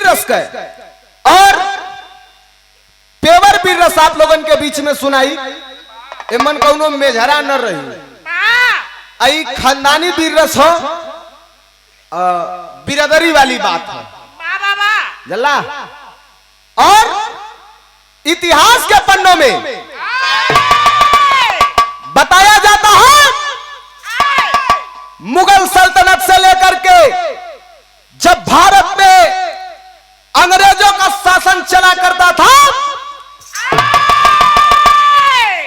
वीर रस का और पेवर वीर रस आप लोगन के बीच में सुनाई। एमन कौनो मेझरा न रही, आई खानदानी वीर रस हो, बिरादरी वाली बात है जल्ला। और इतिहास के पन्नों में बताया जाता है मुगल सल्तनत से लेकर के जब भारत में अंग्रेजों का शासन चला करता था,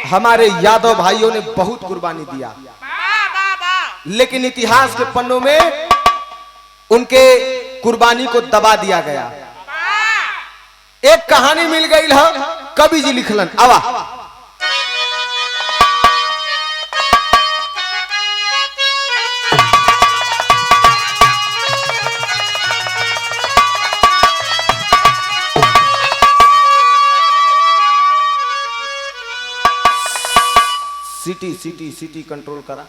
हमारे यादव भाइयों ने बहुत कुर्बानी दिया, लेकिन इतिहास के पन्नों में उनके कुर्बानी को दबा दिया गया। एक कहानी मिल गई है, कवि जी लिखलन आवा। सिटी सिटी सिटी कंट्रोल करा,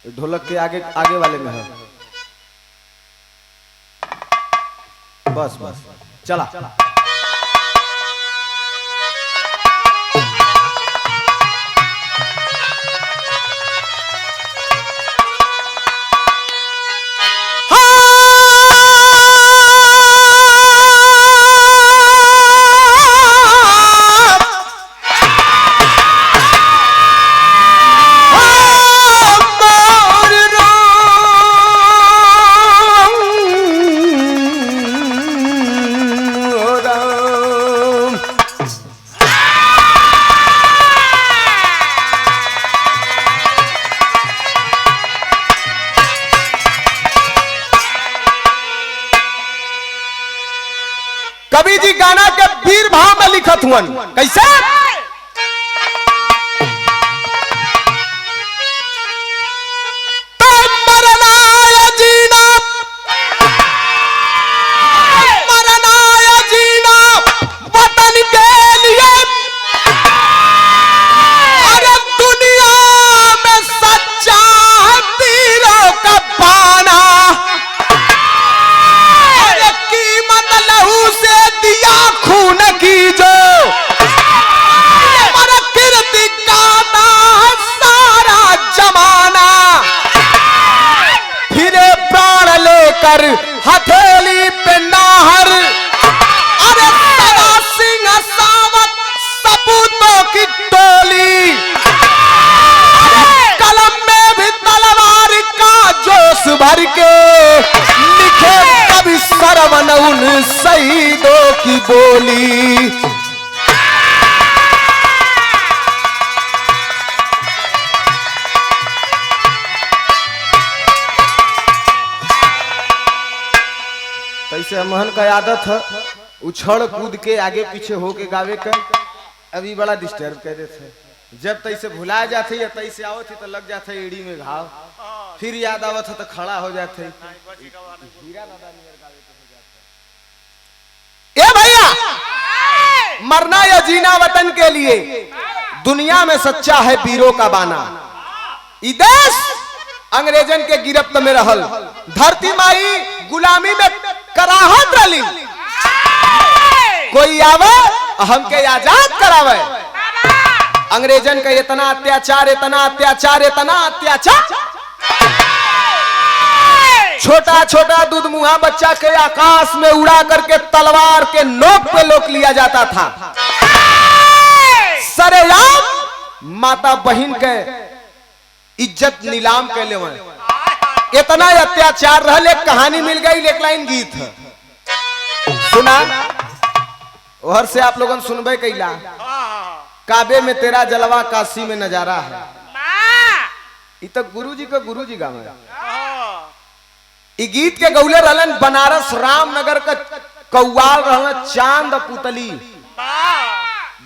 ढोलक के आगे आगे वाले में है, बस बस चला। कवि जी गाना के वीर भाव में लिखत हुआ कैसे? हथेली पे नाहर, अरे सदा सिंह सावत सपूतों की टोली, कलम में भी तलवार का जोश भर के लिखे कवि सरवन उन शहीदों की बोली। ऐसे महन का आदत है उछड़ कूद के आगे पीछे होके गावे का, अभी बड़ा डिस्टर्ब कर रहे थे। जब तैसे भुला जाते या तैसे आवत थी तो लग जाते एड़ी में घाव, फिर याद आवत है तो खड़ा हो जाते। ए भैया, मरना या जीना वतन के लिए, दुनिया में सच्चा है वीरों का बाना। ई देश अंग्रेजन के गिरफ्त में रहल, धरती माई गुलामी में कराहत रली, कोई आवे हमके आजाद करावे। अंग्रेजन का इतना अत्याचार, इतना अत्याचार, इतना अत्याचार, छोटा छोटा दूध मुहा बच्चा के आकाश में उड़ा करके तलवार के नोक पे लोक लिया जाता था। सरेआम माता बहन के इज्जत नीलाम के ले, इतना अत्याचार रहल। एक कहानी मिल गई, एक लाइन गीत है, सुना उधर से आप लोगन सुनबे कैला। काबे में तेरा जलवा, काशी में नजारा है। ये तो गुरुजी का गुरुजी गावे। गीत के गौले रहलन बनारस रामनगर का कौवाल रहलन चांद पुतली,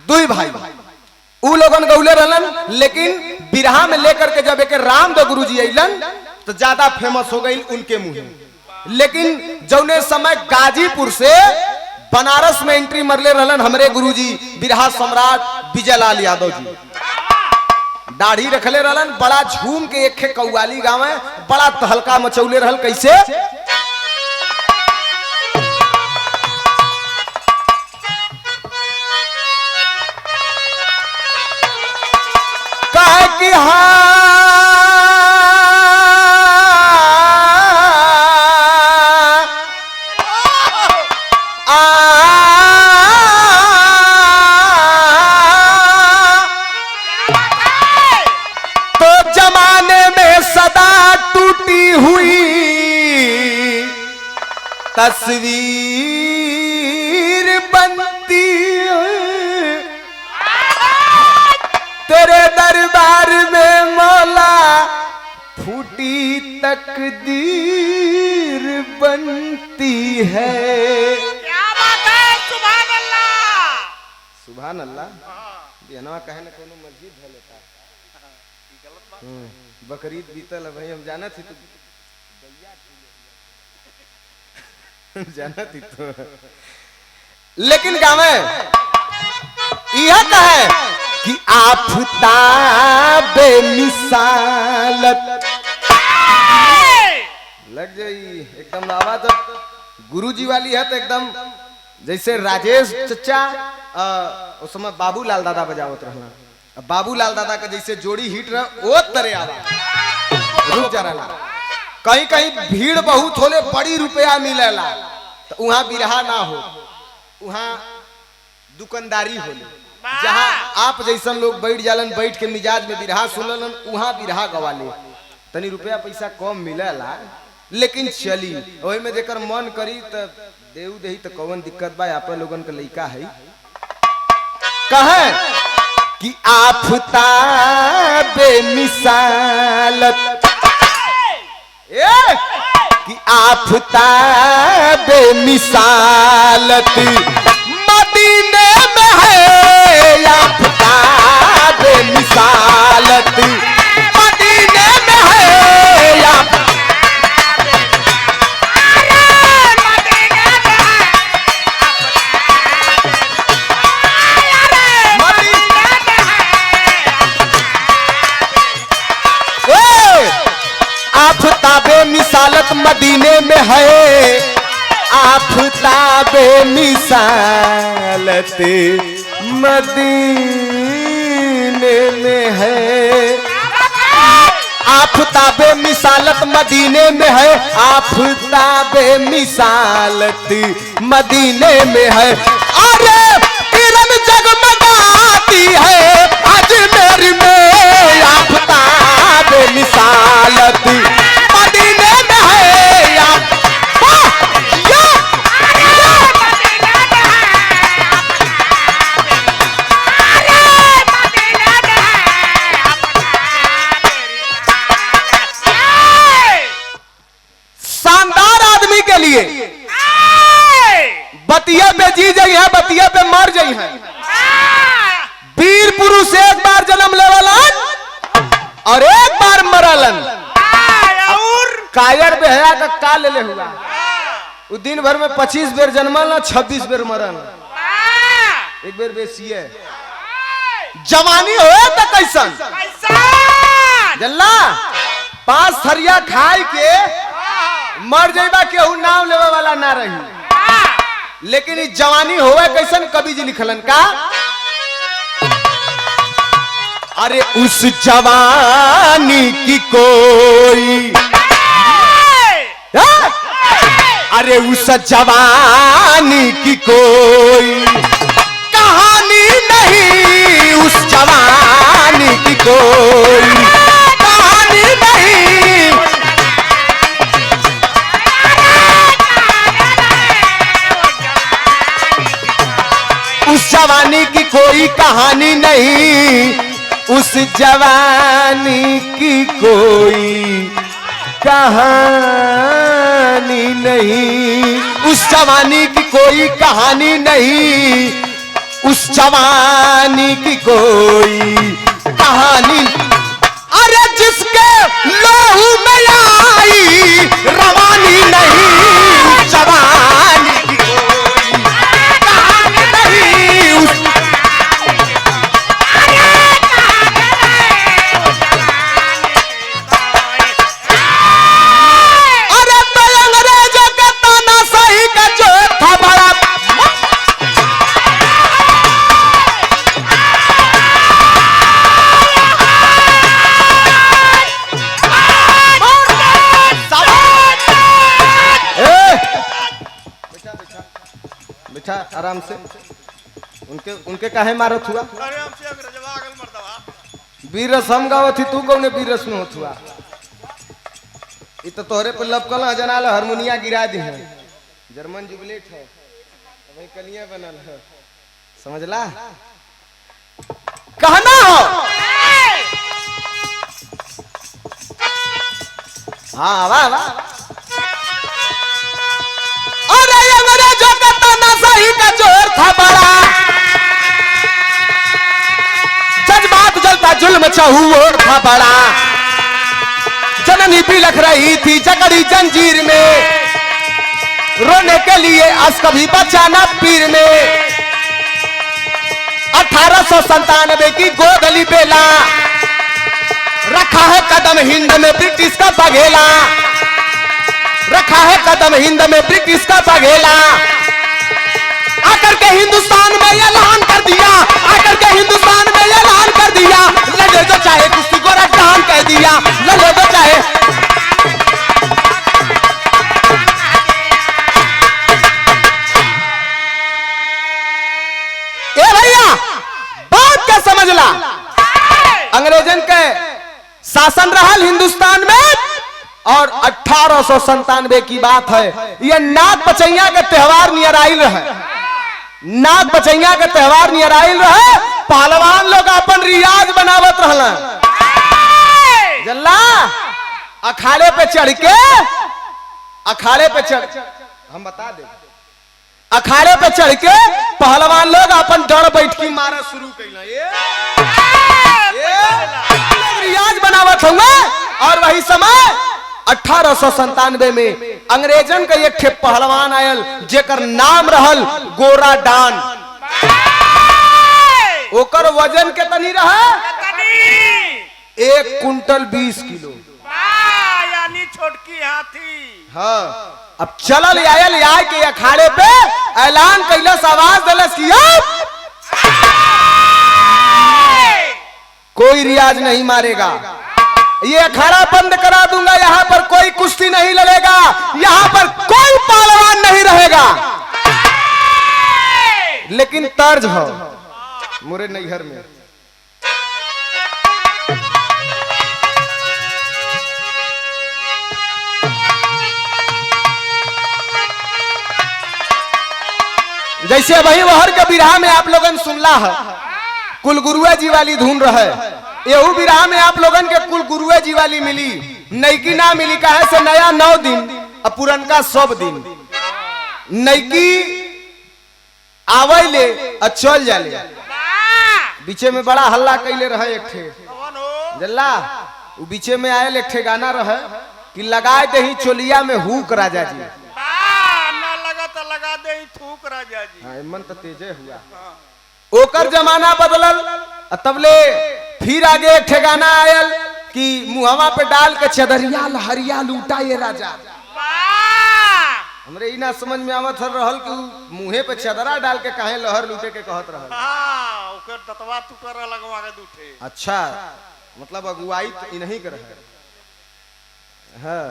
दुई भाई उ लोगन गौले रहलन। लेकिन बिरहा में लेकर के जब एक रामदेव गुरुजी अइलन तो ज्यादा फेमस हो गई उनके मुंह। लेकिन जौने समय गाजीपुर से बनारस में एंट्री मरले रहलन हमरे गुरुजी बिरहा सम्राट विजयलाल यादव जी, दाढ़ी रखले रहलन, बड़ा झूम के एक कव्वाली गावे, बड़ा तहलका मचौले रहल। कैसे? तस्वीर बनती है तेरे दरबार में मौला, फूटी तकदीर बनती है। क्या बात है, सुभान अल्लाह। सुभान अल्लाह। बिहनवा कहे ना कोनो मस्जिद है लेता बकरीद बीतल है भाई, हम जाना थी तो जाना थी तो, लेकिन गावे यह कहे कि आफताब मिसालत लग जाई एकदम आवाज गुरुजी वाली है तो एकदम जैसे राजेश चचा उस समय बाबूलाल दादा बजावत रहना, बाबूलाल दादा का जैसे जोड़ी हिट रहा वो तरह आवाज रुक जा रहा। कहीं कहीं भीड़ बहुत होले बड़ी रुपया मिलेला तो वहां बिरहा ना हो, वहां दुकानदारी होले। जहां आप जैसन लोग बैठ जालन, बैठ के मिजाज में बिरहा सुनलन, वहां बिरहा गवा ले तनी रुपया पैसा कम मिलेला, लेकिन चली वही में जेकर मन करी तो देऊ देही तो कौन दिक्कत बा। आप लोगन के लइका है कहे कि आफताब मिसालत, कि आफताब मिसालत मदीने में है, आफताब मिसालत मदीने में है, आफताबे मिसालत मदीने में है, आफताबे मिसालत मदीने में है, आफताबे मिसालत मदीने में है, आफताबे मिसालत मदीने में है। अरे किरण जगमगाती है अजमेर में, आफताब मिसालत मदीने में है, शानदार आदमी के लिए बतिया पे जी जाई है, बतिया पे मर जाई है। वीर पुरुष एक बार जन्म लेवलन और एक बार मरलन, और कायर बेहया का का ले हुआ वो दिन भर में 25 बेर जन्मल ना 26 बेर मरल, एक बेर बेसी है। जवानी हो तो कैसन जल्ला 5 थरिया खाई के मर जाइबा, केहू नाम लेवे वाला ना रही, लेकिन जवानी होवे कैसन कवि जी लिखलन का, अरे उस जवानी की कोई, अरे उस जवानी की कोई कहानी नहीं, उस जवानी की कोई कहानी नहीं, उस जवानी की कोई कहानी नहीं, उस जवानी की कोई कहानी नहीं, उस जवानी की कोई कहानी नहीं, उस जवानी की कोई कहानी। अरे जिसके लहू में आई रवानी नहीं, उस जवानी की कोई कहानी नहीं, उस आराम से उनके काहे मारत हुआ, वीर रस हम गावत थी, तू कौने वीर रस में होत हुआ, ये तो तोहरे पे लपकल जनाल हारमोनिया गिरा दी है, जर्मन जुबलेट है, वही कलिया बनल है, समझला? कहना हो हाँ वाह वाह। अरे अंग्रेजों का तानाशाही का जोर था बड़ा, जज्बात जलता जुल्म चहुओर था बड़ा, जननी बिलख रही थी जकड़ी जंजीर में, रोने के लिए अस कभी बचाना पीर में। 1897 की गोदली बेला, रखा है कदम हिंद में ब्रिटिश का बघेला, रखा है कदम हिंद में ब्रिटिश का बघेला। आकर के हिंदुस्तान में ऐलान कर दिया, आकर के हिंदुस्तान में ऐलान कर दिया, लड़े जो चाहे कुश्ती को रफ्तान कह दिया, लड़े जो चाहे। ए भैया बात क्या समझला, अंग्रेजन के शासन रहल हिंदुस्तान में, और 1897 की बात है। ये नाग पचैया के त्योहार नियर आइल रहे, नाग पचैया के त्योहार नियर आइल रहे। पहलवान लोग अपन रियाज बनावत रहल, जल्ला अखाड़े पे चढ़ के, अखाड़े पे चढ़, हम बता दे, अखाड़े पे चढ़ के पहलवान लोग अपन डर बैठकी मारा शुरू कैला, रियाज बनावत होंगे। और वही समय 1897 में अंग्रेजन का एक ठे पहलवान आयल, जेकर नाम रहल गोरा डान। ओकर वजन के तनी रहा 1 कुंटल 20 किलो, यानी छोटकी हाथी। हाँ अब चलल आयल आय के अखाड़े पे ऐलान कैलस, आवाज दिलस कि कोई रियाज नहीं मारेगा, ये अखाड़ा बंद करा दूंगा, यहाँ पर कोई कुश्ती नहीं लड़ेगा, यहाँ पर कोई पहलवान नहीं रहेगा। लेकिन तर्ज हो मोरे नैहर में, जैसे वही वहर के बिरहा में आप लोगन सुनला है, कुल गुरुआ जी वाली धुन रहे। यहू बिरहा में आप लोगन के कुल गुरुआ जी वाली मिली, नईकी ना मिली। कहे से नया 9 दिन और पुरनका 100 दिन। नईकी आवैले और चल जाले, बीचे में बड़ा हल्ला कैले रहे एक ठे जल्ला, वो बीचे में आयल एक ठे गाना रहे कि लगाए दही चोलिया में हुक राजा जी, लगा दे थूक राजा जी। हाँ मन तो तेजे हुआ। ओकर जमाना बदलल, तबले फिर आगे एक ठेगाना आयल कि मुहवा पे डाल के चदरिया लहरिया लूटा ये राजा। हमरे ई ना समझ में आवत रहल कि मुहे पे चदरा डाल के काहे लहर लूटे के कहत रहल। हां ओकर दतवा टुकर लगवा के दूठे। अच्छा मतलब अगुवाई तो इन्हीं के रहे। हाँ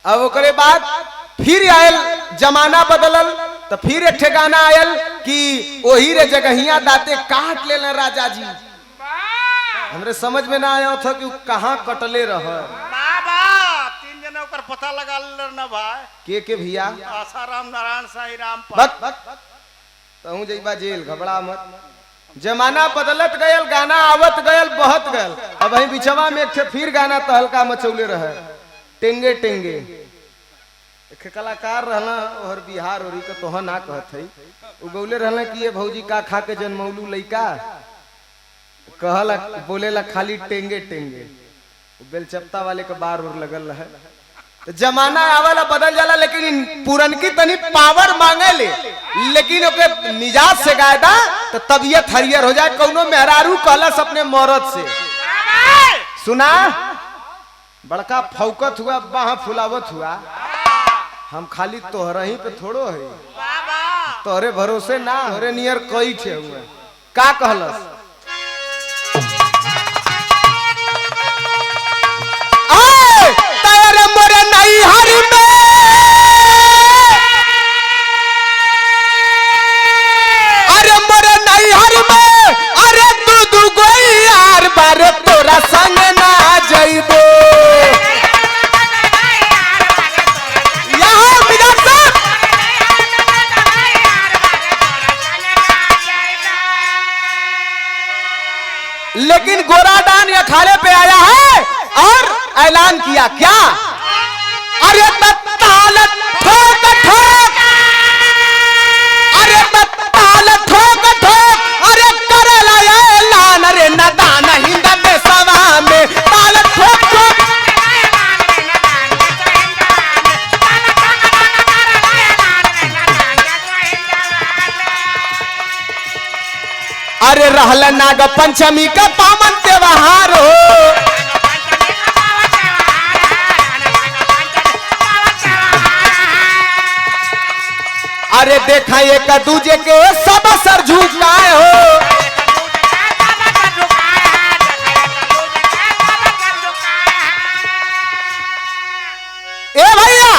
अब ओकरे बाद फिर आयल जमाना बदलल, तो फिर एक ठेगाना आयल कि ओही रे जगहिया दाते काट लेना राजा जी। हमरे समझ में ना आया था कि कहाँ कटले रह। बाबा 3 जने ओकर पता लगा ले ना भाई। के भैया? आसाराम नारायण साईं राम बक तहु जइबा जेल, घबरा मत। जमाना बदलत गयल, गाना आवत गयल, बहत गयल। अब वही बिछवा में एक ठे फिर गाना तहलका मचौले रहे, टेंगे टेंगे। एक कलाकार रहना और बिहार और का तोह ना कहत है, उ गौले रहना कि ये भौजी का खा के जन्मौलू लइका, कहला बोलेला खाली टेंगे टेंगे। बेलचप्ता वाले के बार और लगल रहे। तो जमाना आवाला बदल जाला, लेकिन पुरनकी तनी पावर मांगे ले, लेकिन ओके मिजाज से गायदा तो तबियत हरियर हो जाए। कौनो मेहरारू कहलस अपने मौरत से, सुना बड़का फौकत हुआ, बाह फुलावत हुआ, हम खाली तोहरा ही पे थोड़ो है, तोहरे भरोसे ना, तोहरे नियर कई ठे हुए। का कहलस? तेरे मोरे नैहर में, अरे मोरे नैहर में, अरे तू गोई यार बारे तोरा संग ना जइबो। यहाँ अखाड़े पे आया है और ऐलान किया क्या, अरे ताल ठोक ठोक, अरे ताल ठोक ठोक, अरे करला ऐलान, अरे नदान हिंद देशवा में ताल ठोक ठोक। अरे रहल नाग पंचमी का पावन त्योहार हो, अरे देखा एक दूजे के सब सर झुकाए हो, ए भैया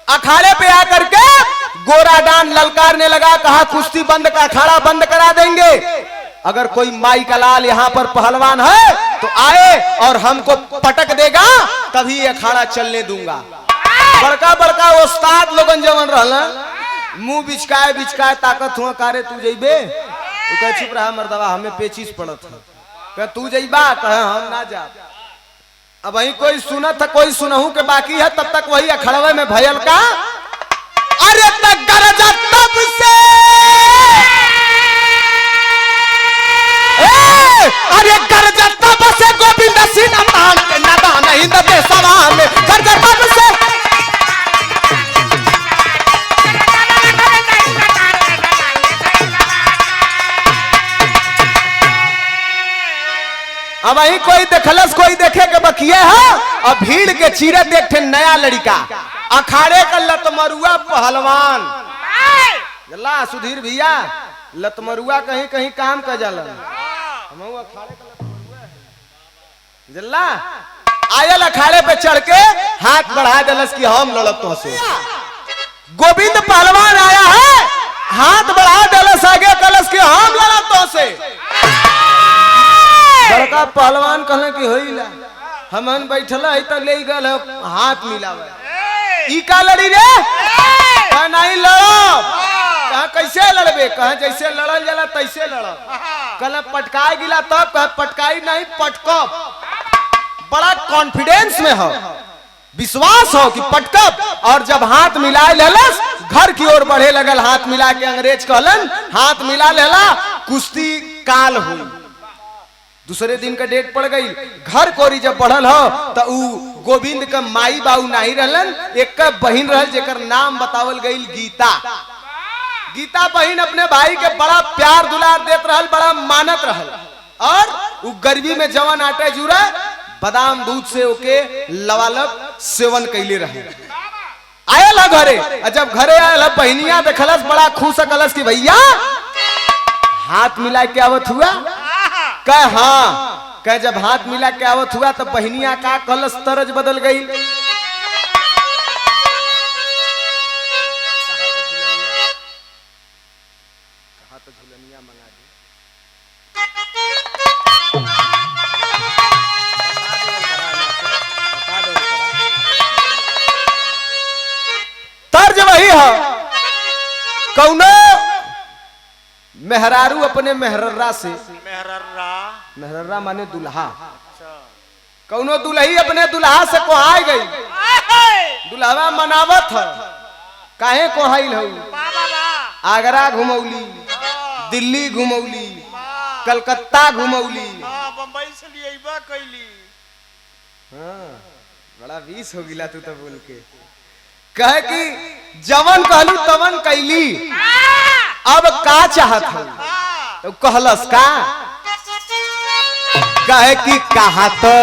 अखाड़े पे आकर के गोरा डान ललकारने लगा, कहा कुश्ती बंद का अखाड़ा बंद करा देंगे, अगर कोई माई का लाल यहाँ पर पहलवान है तो आए और हमको पटक देगा तभी अखाड़ा चलने दूंगा। बड़का बड़का उस्ताद लोगन जवन रहला मुंह बिचकाए बिचकाए ताकत हुआ कारे तू जइबे, तू कह चुप रहा मर्दवा हमें पेचिस पड़त है, कह तू जइबा, कह हम ना जा। अब वही कोई सुनत है कोई सुनहू के बाकी है, तब तक वही अखड़वे में भयल का, अरे तक गरजा तब से, अरे गरजा तब से गोविंद सिंह नाम के नदान हिंद देशवा में गरजा तब से। अब वही कोई देखलस कोई देखे के बकिए है, और भीड़ के चीरे देखते नया लड़का अखाड़े का लतमरुआ पहलवान, जल्ला सुधीर भैया लतमरुआ कहीं कहीं काम कर जाला, हम अखाड़े का लतमरुआ है जल्ला, आयल अखाड़े पे चढ़ के हाथ बढ़ा दलस कि हम लड़त तो से। गोविंद पहलवान आया है, हाथ बढ़ा दलस आगे कलस कि हम लड़त तो से। बड़का पहलवान कहले कि होइला हमन बैठला है त ले गल हाथ मिलावे, ई का लड़ी रे, कह नहीं लड़ो, कहा कैसे लड़बे, कहा जैसे लड़ल जाला तैसे लड़ब, कहले पटकाई गिला तब, कह पटकाई नहीं पटकब, बड़ा कॉन्फिडेंस में हो, विश्वास हो कि पटकब, और जब हाथ मिला लेलस घर की ओर बढ़े लगल, हाथ मिला के अंग्रेज कहलन हाथ मिला लेला, कुश्ती काल हुई। दूसरे दिन का डेट पड़ गई, घर कोरी जब बढ़ल हो तो ऊ गोविंद का माई बाऊ नहीं रहलन, एक का बहन रहल जेकर नाम बतावल गई गीता। गीता बहन अपने भाई के बड़ा प्यार दुलार देत रहल, बड़ा मानत रहल, और ऊ गर्मी में जवन आटे जुरा बादाम दूध से ओके लवालब सेवन कैले रहे। आयल है घरे, जब घरे आयल है बहनिया देखलस बड़ा खुश कलस कि भैया हाथ मिला के आवत हुआ, कह हाँ, कह जब हाथ मिला के आवत हुआ तो बहनिया का कलश तरज बदल गई, तर्ज वही है, कौनो मेहरारू अपने मेहरर्रा से, मेहरर्रा माने दुल्हा, कौनो दुल्ही अपने दुल्हा से कोहाई गई, दुल्हवा मनावत है, काहे कोहाइल हो, आगरा घुमौली, दिल्ली घुमौली, कलकत्ता घुमौली, बम्बई से लिया कैली, हाँ बड़ा बीस हो गिला तू तो बोल के, कहे कि जवन कहलू तवन कैली, अब का चाहत हो, तो कहलस का, कहे कि कहा तो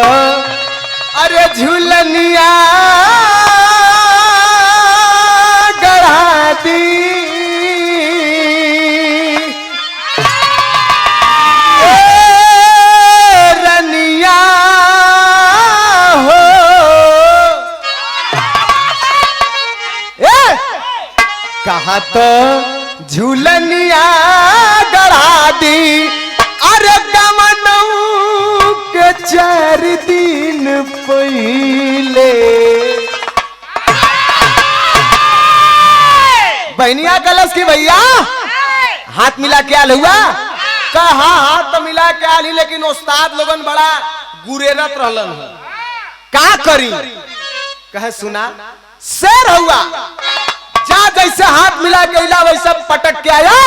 अरे झूलनिया गढ़ा दी, रनिया हो, कहा तो झूलनिया गढ़ा दी, अरे गमनऊ के 4 दिन पहले, बहनिया कलश की भैया हाथ मिला क्या हुआ, कहा हाथ मिला के आली, लेकिन उस्ताद लोगन बड़ा गुरेरत रहलन है। का करी? कहे सुना, शेर हुआ जा जैसे हाथ मिला के इला वैसे पटक के आया।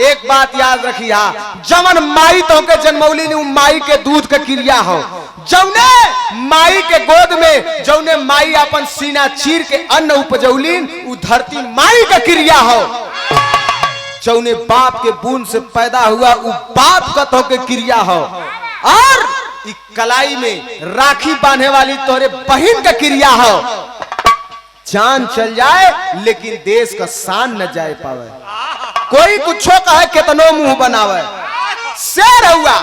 एक बात याद रखिया, जवन माई तो के जन्मौली ने माई के दूध के क्रिया हो, जौने माई के गोद में जौने माई अपन सीना चीर के अन्न उपजौलीन उ धरती माई का क्रिया हो। जौने बाप के बूंद से पैदा हुआ उ बाप का तो के क्रिया हो। और कलाई में राखी बांधने वाली तोरे बहन का क्रिया हो। जान चल जाए लेकिन देश का शान न जाए पावे। कोई कुछो कहे कितनो मुंह बनावे। शेर हुआ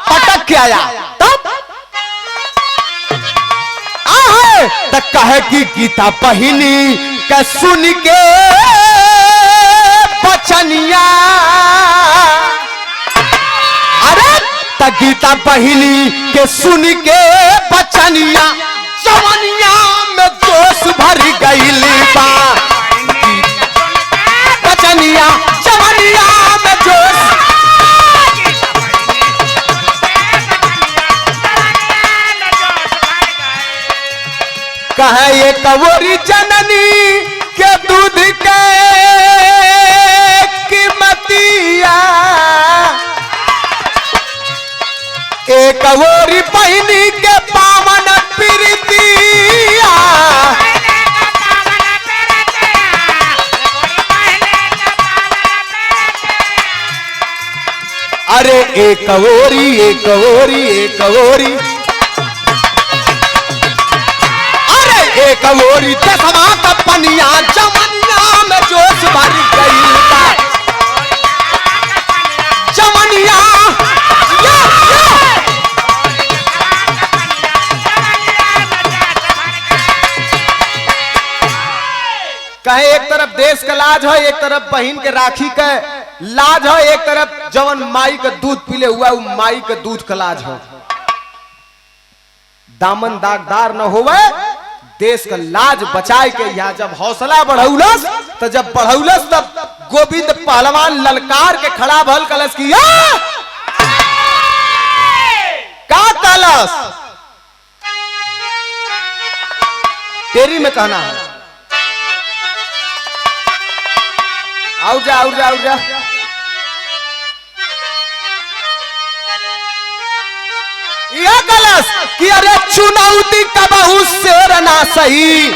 पटक के आया तब तक कहे कि गीता बहिनी का सुन के बचनिया। अरे तक गीता बहिनी के सुन के बचनिया, जवनिया में जोश भर गईल बा। बचनिया जवनिया में जोश। कहे ये कवोरी जननी के दूध के कीमतिया, एक कवोरी बहिनी के पावन प्रीतिया। अरे एक कवोरी एक कवोरी एक कवोरी, अरे एक कवोरी दसवा का पनिया, जवनिया में जोश भर गई बा। जवनिया कहे एक तरफ देश का लाज है, एक तरफ बहन के राखी का लाज है, एक तरफ जवन माई का दूध पीले हुआ वो माई का दूध का लाज है। दामन दागदार न होवे, देश का लाज बचाए के यहाँ जब हौसला बढ़ौलस तो जब बढ़ौलस तब गोविंद पहलवान ललकार के खड़ा भल कलश किया। का कलश तेरी में कहना है। आओ जा आओ जा आओ जा। यह कलश कि अरे चुनौती का बहुत शेर ना सही।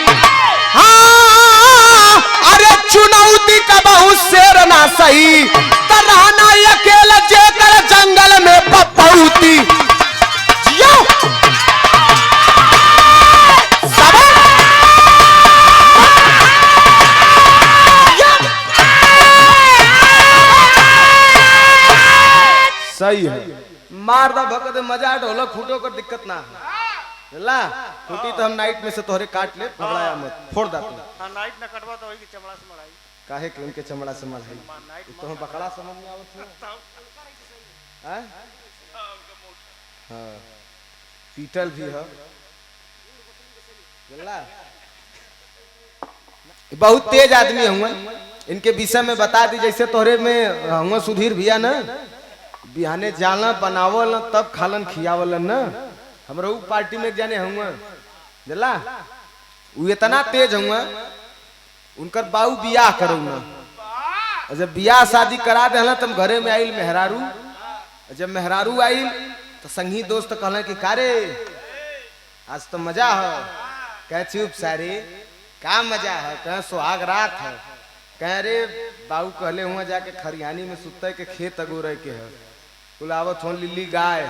हाँ अरे चुनौती का बहुत शेर ना सही, तराना अकेला जेकर जंगल में पपौती। सही है, मार दा भगत मजा ढोलक फूटो कर दिक्कत ना ला। फूटी तो हम नाइट में से तोहरे काट ले, घबराया मत, फोड़ दा तू। हां नाइट न कटवा तो होई कि चमड़ा से मराई। काहे के उनके चमड़ा से मराई? तो हम बकड़ा समझ में आवत है। हैं हां पीटल भी है ला। बहुत तेज आदमी हुए, इनके विषय में बता दी। जैसे तोहरे में हुआ सुधीर भैया ना, बिहाने जाना बनावल तब खालन खियावल न। हमरा उ पार्टी में जाने हुआ जला, उ इतना तेज हुआ, उनकर बाऊ बियाह करो न। जब बियाह शादी करा देला तब घरे में आइल मेहरारू। जब मेहरारू आइल तो संगी दोस्त कहला कि कारे आज तो मजा हो। कह चुप सारे, का मजा है? कह सुहाग रात है। कह रे बाऊ कहले हुआ जाके खरियानी में सुते के खेत अगोरे के है, बुलावत हो लिल्ली गाय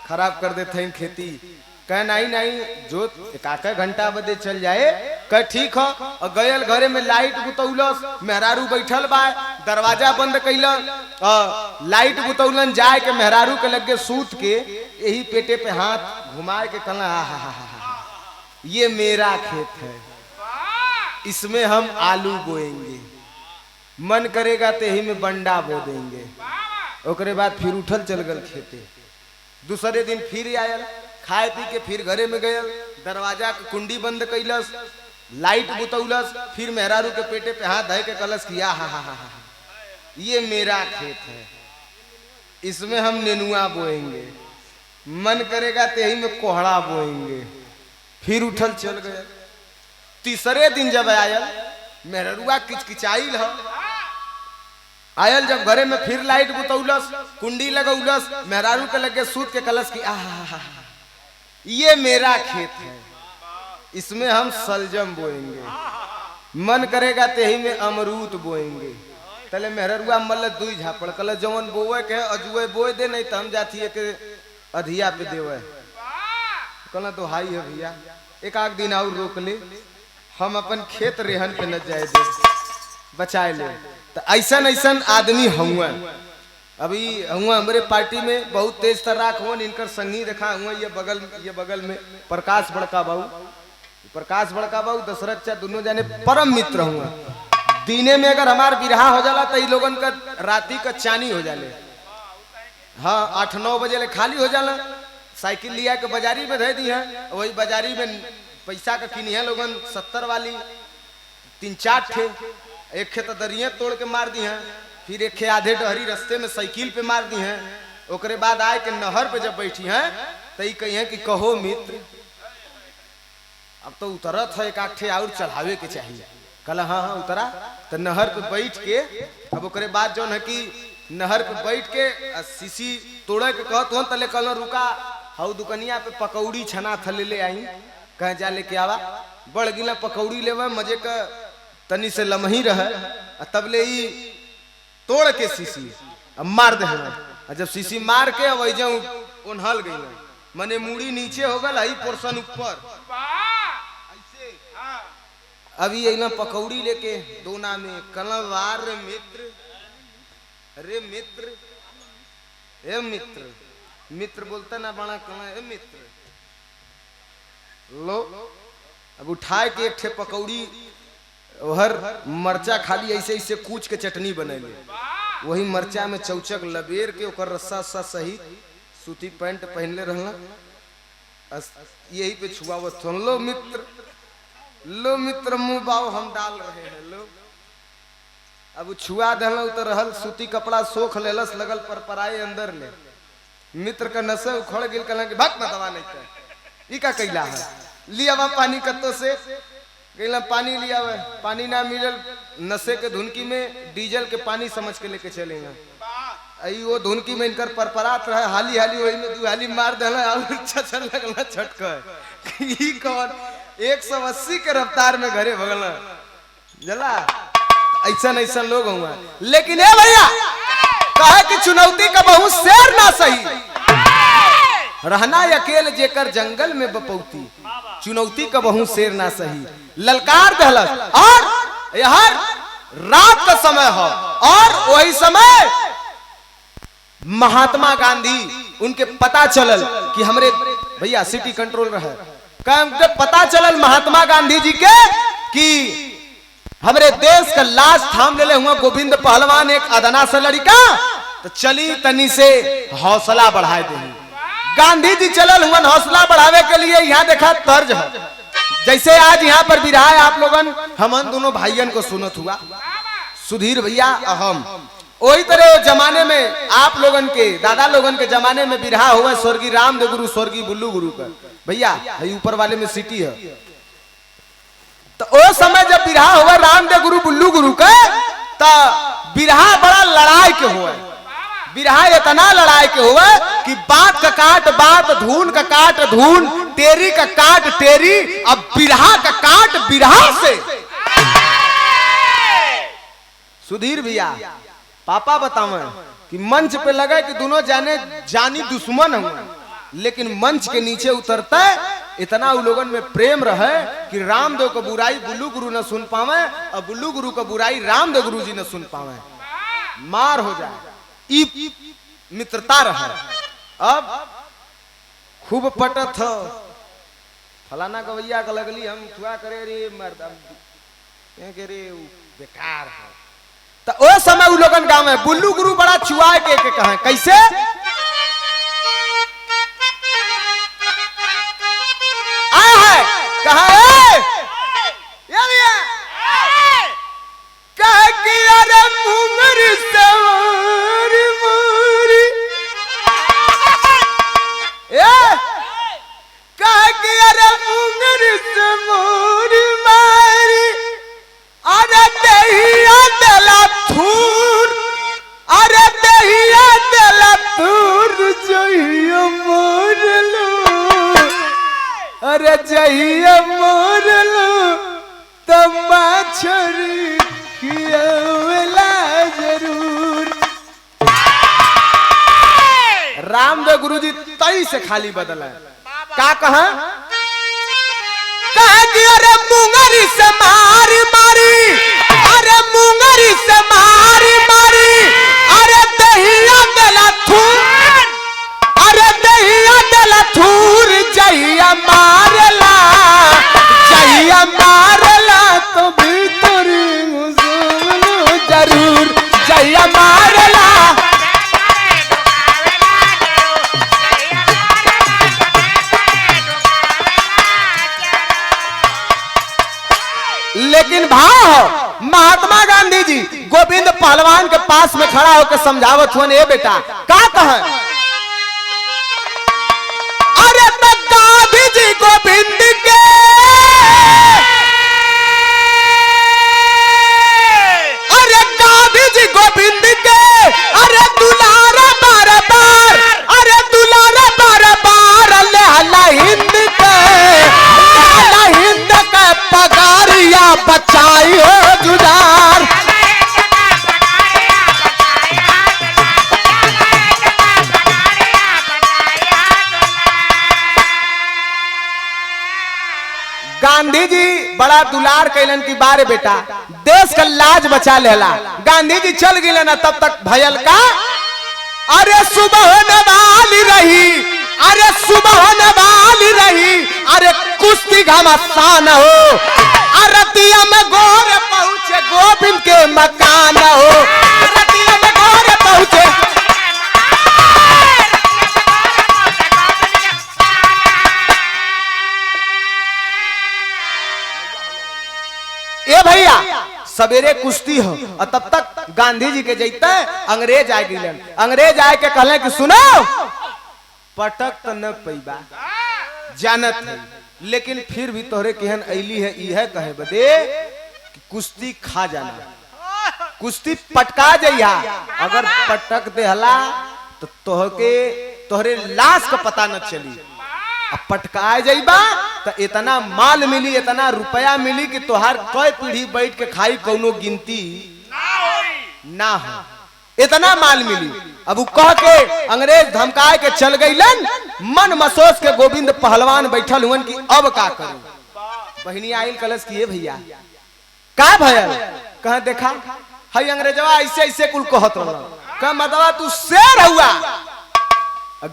खराब कर देते हैं खेती। कह नहीं नहीं जो एक घंटा बदे चल जाए। कह ठीक हो। और गयल घरे में लाइट बुतौलस, मेहरारू बैठल बा, दरवाजा बंद कैलन, लाइट बुतौलन, जाए के मेहरारू के लगे सूत के यही पेटे पे हाथ घुमाए के कहना ये मेरा खेत है, इसमें हम आलू बोएंगे, मन करेगा तो यही में बंडा बो देंगे। ओकरे बाद फिर उठल चल गल खेते। दूसरे दिन फिर आयल, खाए पी के फिर घरे में गयल, दरवाजा के कुंडी बंद कैलस, लाइट बुतौलस, फिर मेहरारू के पेटे पे हाथ धय के कलश किया हा ये मेरा खेत है, इसमें हम नेनुआ बोएंगे, मन करेगा तो यही में कोहड़ा बोएंगे। फिर उठल चल गए। तीसरे दिन जब आयल मेहरुआ किचकिचाइल ह आयल, जब घरे में फिर लाइट बुतौलस, कुंडी लगौलस, मेहरारू के लगे सूत के कलश की आहा, ये मेरा खेत है, इसमें हम सलजम बोएंगे, मन करेगा तो यही में अमरूद बोएंगे। तले मेहरुआ मल्ल दुई झापड़ कल जवन बोए के अजुए बोए दे, नहीं तो हम जाती है के अधिया पे देवे। कहना तो हाई है भैया, एक आध दिन और रोक ले, हम अपन खेत रेहन पे न जाए दे, बचाए ले। तो ऐसा ऐसा आदमी हुआ। अभी हुआ हमारे पार्टी में बहुत तेज तर्राक हुआ, इनकर संगी देखा हुआ, ये बगल में प्रकाश बड़का बाबू दशरथ चा दोनों जाने परम मित्र हुआ। दीने में अगर हमार बिरहा हो जाला तो लोगन का राती का चानी हो जाले। हाँ 8-9 बजे ले खाली हो जाला, साइकिल लिया के बाजारी में दे दी है, वही बाजारी में पैसा का किनी है लोगन 70 वाली 3-4 ठे, एक खेत दरिया तोड़ के मार दी हैं, फिर एक खे आधे डहरी रास्ते में साइकिल पे मार दी हैं। ओकरे बाद आए के नहर पे जब बैठी हैं तो कही है कि कहो मित्र अब तो उतरत है, एक आठे और चढ़ावे के चाहिए। कल हाँ हाँ उतरा, तो नहर पे बैठ के अब ओकरे बाद जो है कि नहर पे बैठ के शीशी तोड़े के कहत हो, तले कल रुका हाउ दुकनिया पे पकौड़ी छना थले ले आई, कहे जा लेके आवा। बढ़ गिला पकौड़ी लेवा, मजे का तनी से लमही रहे, तब ले ही तोड़ के शीशी अब मार दे। जब शीशी मार के वही जाऊं उन्हल गई, मने मुड़ी नीचे हो गल, ही पोर्शन ऊपर। अभी यही पकौड़ी लेके दोना में कलवार मित्र, अरे मित्र ए मित्र, मित्र बोलता ना बड़ा कला मित्र लो। अब उठाए के एक ठे पकौड़ी हर मरचा खाली ऐसे ऐसे कूच के चटनी बनेले, वही मरचा में चौचक लबेर के ओकर रस्सा सा सही सूती पैंट पहनले रहला, यही पे छुआवत सुन लो मित्र मुंह बाव हम डाल रहे हैं लो। अब छुआ दहला उतर रहल, सूती कपड़ा सोख लेलस, लगल पर पराए अंदर ले। मित्र का नशे उखड़ गिल, कहला कि भक्त दवा नहीं कर, ई का कैला है, लिया वा पानी कत्तो से गैला, पानी लिया हुआ, पानी ना मिलल, नशे के धुनकी में डीजल के पानी समझ के लेके चलेगा। आई वो धुनकी में इनकर परपरात रहे, हाली हाली वही में 2 हाली मार देला, अच्छा लगला छटक ई कौन 180 के रफ्तार में घरे भगला जला। ऐसा लोग हुआ। लेकिन ए भैया कहे कि चुनौती का बहुत शेर ना सही, रहना अकेले जेकर जंगल में बपौती, चुनौती का बहुत शेर ना सही। ललकार दहलस और यह रात का समय हो, और वही समय महात्मा गांधी उनके पता चलल कि हमरे भैया सिटी कंट्रोल रहे, पता चलल महात्मा गांधी जी के कि हमरे देश का लाश थाम ले हुआ गोविंद पहलवान एक अदना से लड़का, तो चली तनी से हौसला बढ़ाए दे। गांधी जी चलल हुआ हौसला बढ़ावे के लिए, यहाँ देखा तर्ज है जैसे आज यहाँ पर बिरहा आप लोगन हमन दोनों भाइयन को सुनत हुआ, सुधीर भैया अहम, वही तरह जमाने में आप लोगन के दादा लोगन के जमाने में बिरहा हुआ स्वर्गीय रामदेव गुरु, स्वर्गीय बुल्लू गुरु का भैया ऊपर वाले में सिटी है। तो वो समय जब बिरहा हुआ रामदेव गुरु बुल्लू गुरु का, तो बिरहा बड़ा लड़ाई के हुआ, बिरहा इतना लड़ाई के हुआ कि बात का काट बात, धून का काट धून, टेरी का काट टेरी, अब बिरहा का काट बिरहा से। सुधीर भैया पापा बतावे कि मंच पे लगा कि दोनों जाने जानी दुश्मन हुए, लेकिन मंच के नीचे उतरता है इतना उन लोगन में प्रेम रहे कि रामदेव को बुराई बुल्लू गुरु न सुन पावे, और बुल्लू गुरु को बुराई रामदेव गुरु जी न सुन पावे, मार हो जाए, ई मित्रता रहे। अब खूब पटत हो, फलाना गवैया का लगली हम छुआ करे रे मर्दम के रे बेकार है। तो ओ समय उ लोगन गांव में बुल्लू गुरु बड़ा छुआ के कहे कैसे, आया है कहा कह कि अरे मुंगरी सवारी मारी अरे जहिया मोरलू तब माछरी खियावेला जरूर। रामदेव गुरुजी तई से खाली बदला का कहा कि अरे मुंगरी से मारी मारी, अरे मुंगरी से मारी मारी, अरे दहिया गला थूर, अरे दहिया गला थूर, जहिया मारला, जहिया मारला तो भीतर मुसलमान जरूर, जहिया मारला। लेकिन भाव महात्मा गांधी जी गोविंद पहलवान के पास में खड़ा होकर समझावत हुए, ए बेटा का कहे, अरे तो गांधी जी गोविंद के, अरे गांधी जी गोविंद के, अरे दुलारा बार बार, अरे दुलारा बार बार, लहला हिंद के, लहला हिंद के पगारिया बचाई हो जुदार। गांधी जी बड़ा दुलार कैलन की बारे बेटा देश का लाज बचा लेला। गांधी जी चल गए ना तब तक भयल का, अरे सुबह होने वाली रही, अरे सुबह होने वाली रही, अरे कुश्ती घमासान हो, अरतिया में गोरे पहुंचे गोविंद के मकान हो, अरतिया में गोरे पहुंचे। ए भैया सवेरे कुश्ती हो और तब तक गांधी जी के जैते अंग्रेज आ गए। अंग्रेज आए के कहले कि सुनो पटक तो न पैबा जानत है, लेकिन फिर भी तोहरे केहन ऐली है यह कहे बदे कि कुश्ती खा जाना, कुश्ती पटका जइहा, अगर पटक देहला तो तोहरे लाश का पता न चली, अब पटकाए जाइबा तो इतना माल मिली, इतना रुपया मिली कि तोहार कई पीढ़ी बैठ के खाई कौनो गिनती ना हो, इतना माल मिली। अब वो कह के अंग्रेज धमकाए के चल गईलन। मन मसोस के गोविंद पहलवान बैठल हुन कि अब का करूं। बहनी आइल कलश किए भैया का भयल, कह देखा हई अंग्रेजवा ऐसे ऐसे कुल कहत रहा, कह मतवा तू शेर हुआ।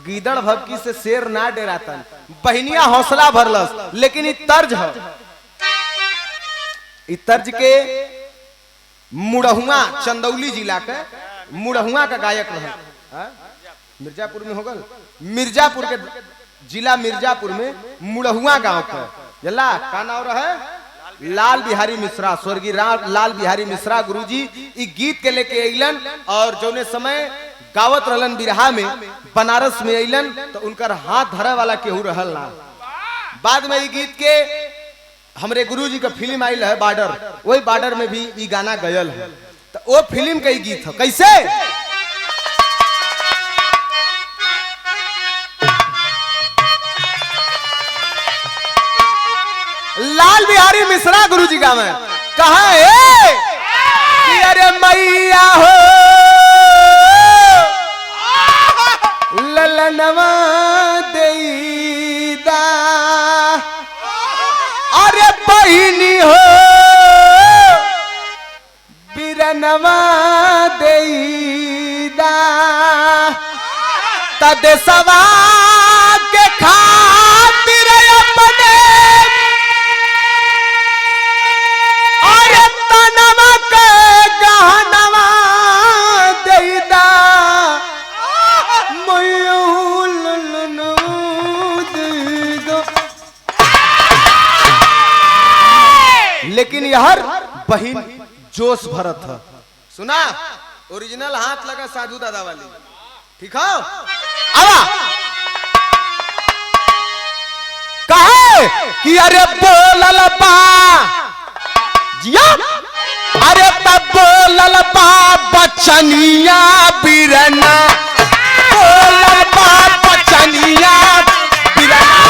गीदड़ भक्की से शेर ना डरातन, बहनिया हौसला भरलस, लेकिन ई तर्ज है, ई तर्ज के मुड़हुआ चंदौली जिला के मुड़हुआ का गायक रहे, मिर्जापुर में होगल, मिर्जापुर के जिला मिर्जापुर में मुड़हुआ गांव का जला का नाम रहे लाल बिहारी मिश्रा, स्वर्गीय लाल बिहारी मिश्रा गुरुजी ई गीत के लेके अइलन और जौने समय गावत रहलन बिरहा में बनारस में अइलन तो उनकर हाथ धरे वाला केहू रहल ना। बाद में ई गीत के हमरे गुरुजी का फिल्म आइल है बॉर्डर, वही बॉर्डर में भी ई गाना गयल है, तो वो फिल्म का गीत है कैसे, लाल बिहारी मिश्रा गुरुजी का में कहा है कि अरे मैया हो ललनवा देईदा, अरे बहिनी हो बिरनवा देईदा, तदेसवा के खातिर अपने अरे तनवा के गहनवा देईदा, लेकिन यार बहिन जोश भरत है। सुना ओरिजिनल हाथ लगा साधु दादा वाली, ठीक है आवा कहे कि अरे बोलल बा जिया, अरे तब बोलल बा बचनिया बिरना, बोलल बा बचनिया बिरना,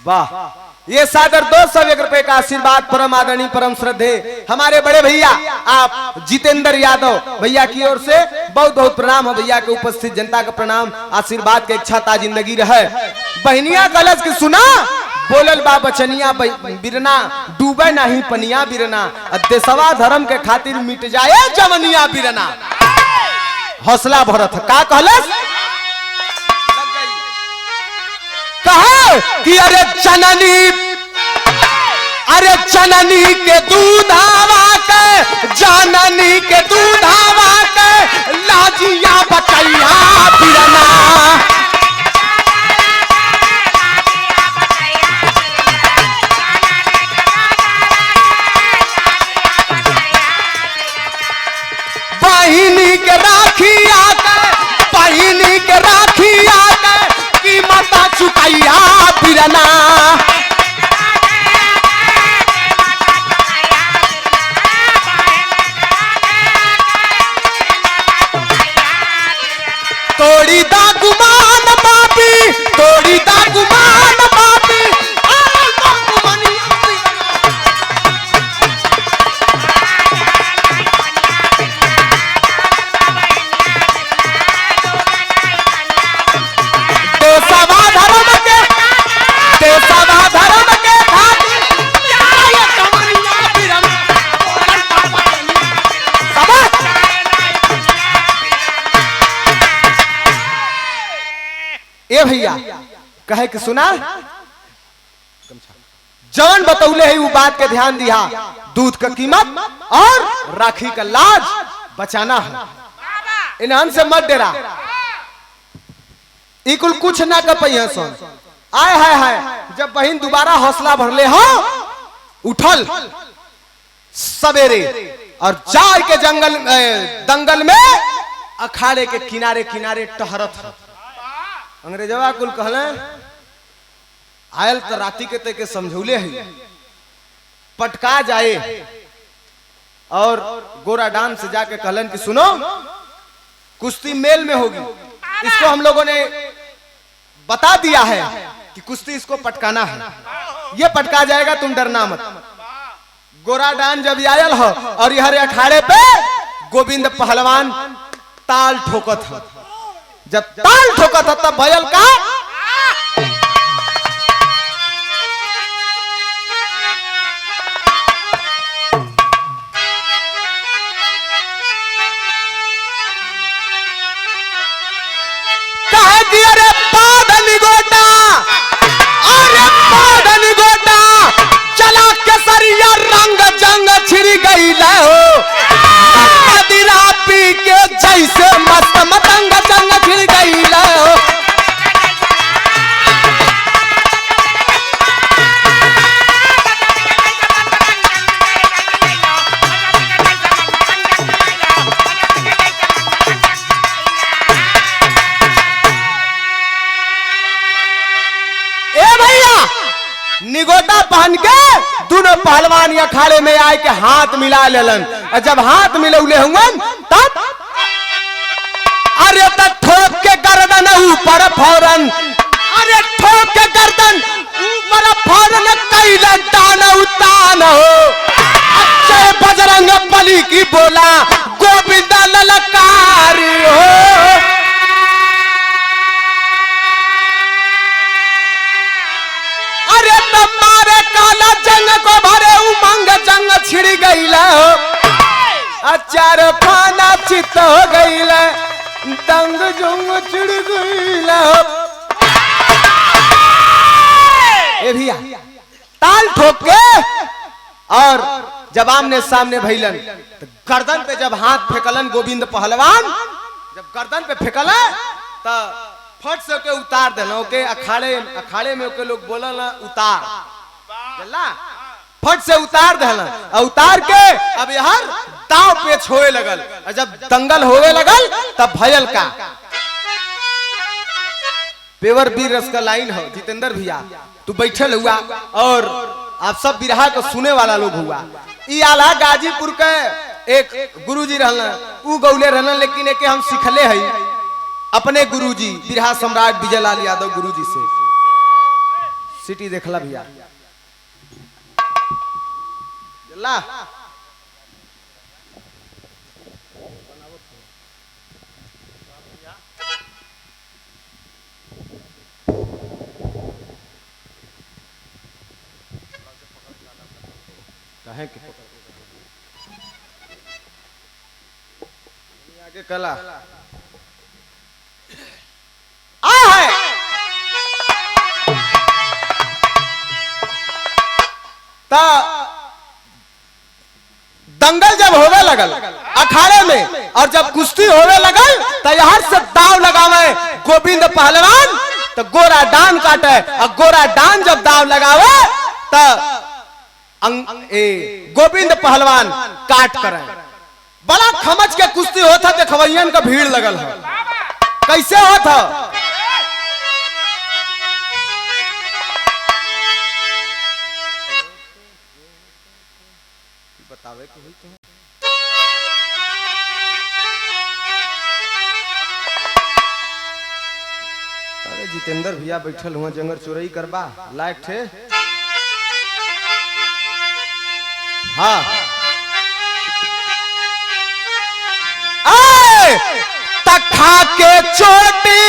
वाह, ये सादर 201 रुपए का आशीर्वाद परम आदरणीय परम श्रद्धे हमारे बड़े भैया आप जितेंद्र यादव भैया की ओर से बहुत बहुत प्रणाम है। भैया के उपस्थित जनता का प्रणाम, आशीर्वाद के इच्छा ता जिंदगी रहे। बहनिया कलश की सुना बोलल बा बचनिया बिरना डूबे नहीं पनिया बिरना, देशवा धर्म के खातिर मिट जाए जवनिया बिरना। हौसला भरत का कहलस कहा कि अरे जननी के दूधावा के जननी के दूधावा के लाजिया बचैया बिरना। बहिनी के राखी आके बहिनी के राखी आके कीमत चुकैया बिरना। तोड़ी दा गुमान बापी तोड़ी दा गुमान बापी ए भैया कहे कि सुना जवन बतौले है वो बात के ध्यान दिया, दूध का कीमत और राखी का लाज बचाना है, इन्हन से मत डेरा। इकुल कुछ ना कर पहिया सुन आय है जब बहन दोबारा हौसला भरले हो उठल सवेरे और जाए के जंगल दंगल में अखाड़े के किनारे किनारे टहरत है। अंग्रेजवा कुल कहले आयल तो राती के ते के समझौले है पटका जाए और गोरा डांस से जाके कहलन कि सुनो कुश्ती मेल में होगी, इसको हम लोगों ने बता दिया है कि कुश्ती इसको पटकाना है, ये पटका जाएगा तुम डरना मत। गोरा डांस जब आयल हो और यह अखाड़े पे गोविंद पहलवान ताल ठोकत है, जब ताल ठोका था तब भयल का कहे कि अरे पादन गोटा चला केसरिया रंग जंग छिड़ गई हो मदिरा पी के जैसे मस्त मतंग जंग छिड़ गई हो। निगोटा पहन के दोनों पहलवान अखाड़े में आए के हाथ मिला लेलन, और जब हाथ मिलौले हुए तब अरे तब ठोक के गर्दन ऊपर फौरन, अरे ठोक के गर्दन ऊपर फौरन कैला तान उतान हो। अच्छे बजरंग बली की बोला गोविंद ललकारी हो। अरे तब मारे काला जंग को भरे उमंग जंग छिड़ गई हो, अचार खाना चित हो गई दंग जुंग छिड़ गई हो। ए भैया ताल ठोक के और जब आमने सामने भइलन तो गर्दन पे जब हाथ फेंकलन गोविंद पहलवान, जब गर्दन पे फेंकल तो फट से के उतार देना ओके अखाड़े में ओके लोग बोलल उतार चला फट से उतार देना, और उतार के अब यार दाव पेच होए लगल, और जब दंगल होए लगल तब भयल का पेवर बीर रस का लाइन हो। जितेंद्र भैया तू बैठल हुआ और आप सब बिरहा को सुने वाला लोग हुआ। ई आला गाजीपुर के एक गुरुजी रहना ऊ गौले रहना, लेकिन एक हम सिखले है अपने गुरुजी बिरहा सम्राट विजयलाल यादव गुरुजी से सिटी देखला भैया ला कहे के आगे कला आ है ता दंगल जब होवे लगल अखाड़े में और जब कुश्ती होवे लगल तो यहाँ से दाव लगावे गोविंद पहलवान तो गोरा डान काटे और गोरा डान जब दाव लगावे तो गोविंद पहलवान काट करे। बड़ा खमच के कुश्ती होता तो खवैयन का भीड़ लगल है। कैसे होता बतावे के हुई तो अरे जितेंद्र भैया बैठल हुआ जंगर चोरई करबा लायक थे। हाँ तखा के चोटी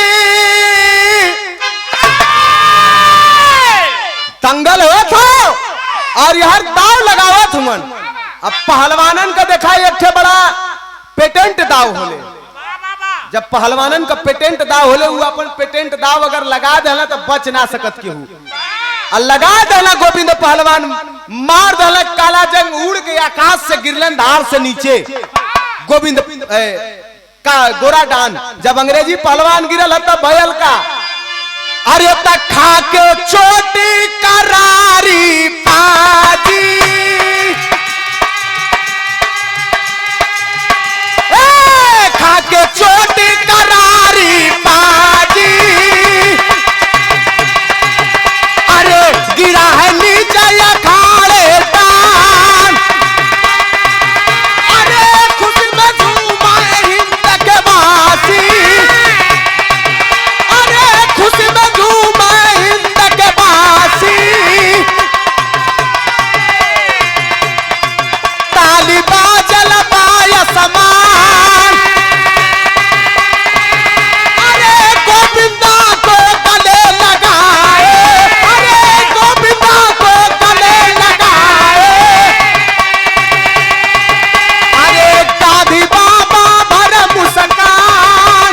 दंगल हो था और यार दाव लगावत हुमन। अब पहलवानन का देखा एक बड़ा पेटेंट दाव होले। जब पहलवानन का पेटेंट दाव होले वो अपन पेटेंट दाव अगर लगा देला तो बच ना सकत केहू और लगा देला गोविंद पहलवान मार देला काला जंग उड़ के आकाश से गिरलन धार से नीचे। गोविंद का गोरा डान जब अंग्रेजी पहलवान गिरल तब भयल का अरे तक खा के चोटी करारी पाजी खा के चोटी करारी पाजी अरे गिरा है नीचे अखाड़े दान अरे खुशी में झूमा हिंद के बासी अरे खुशी में झूमा हिंद के बासी ताली बाजल बाय समान अरे गोविंदा को गले लगाए अरे गोविंदा को गले लगाए अरे दादी बाबा भर मुस्कान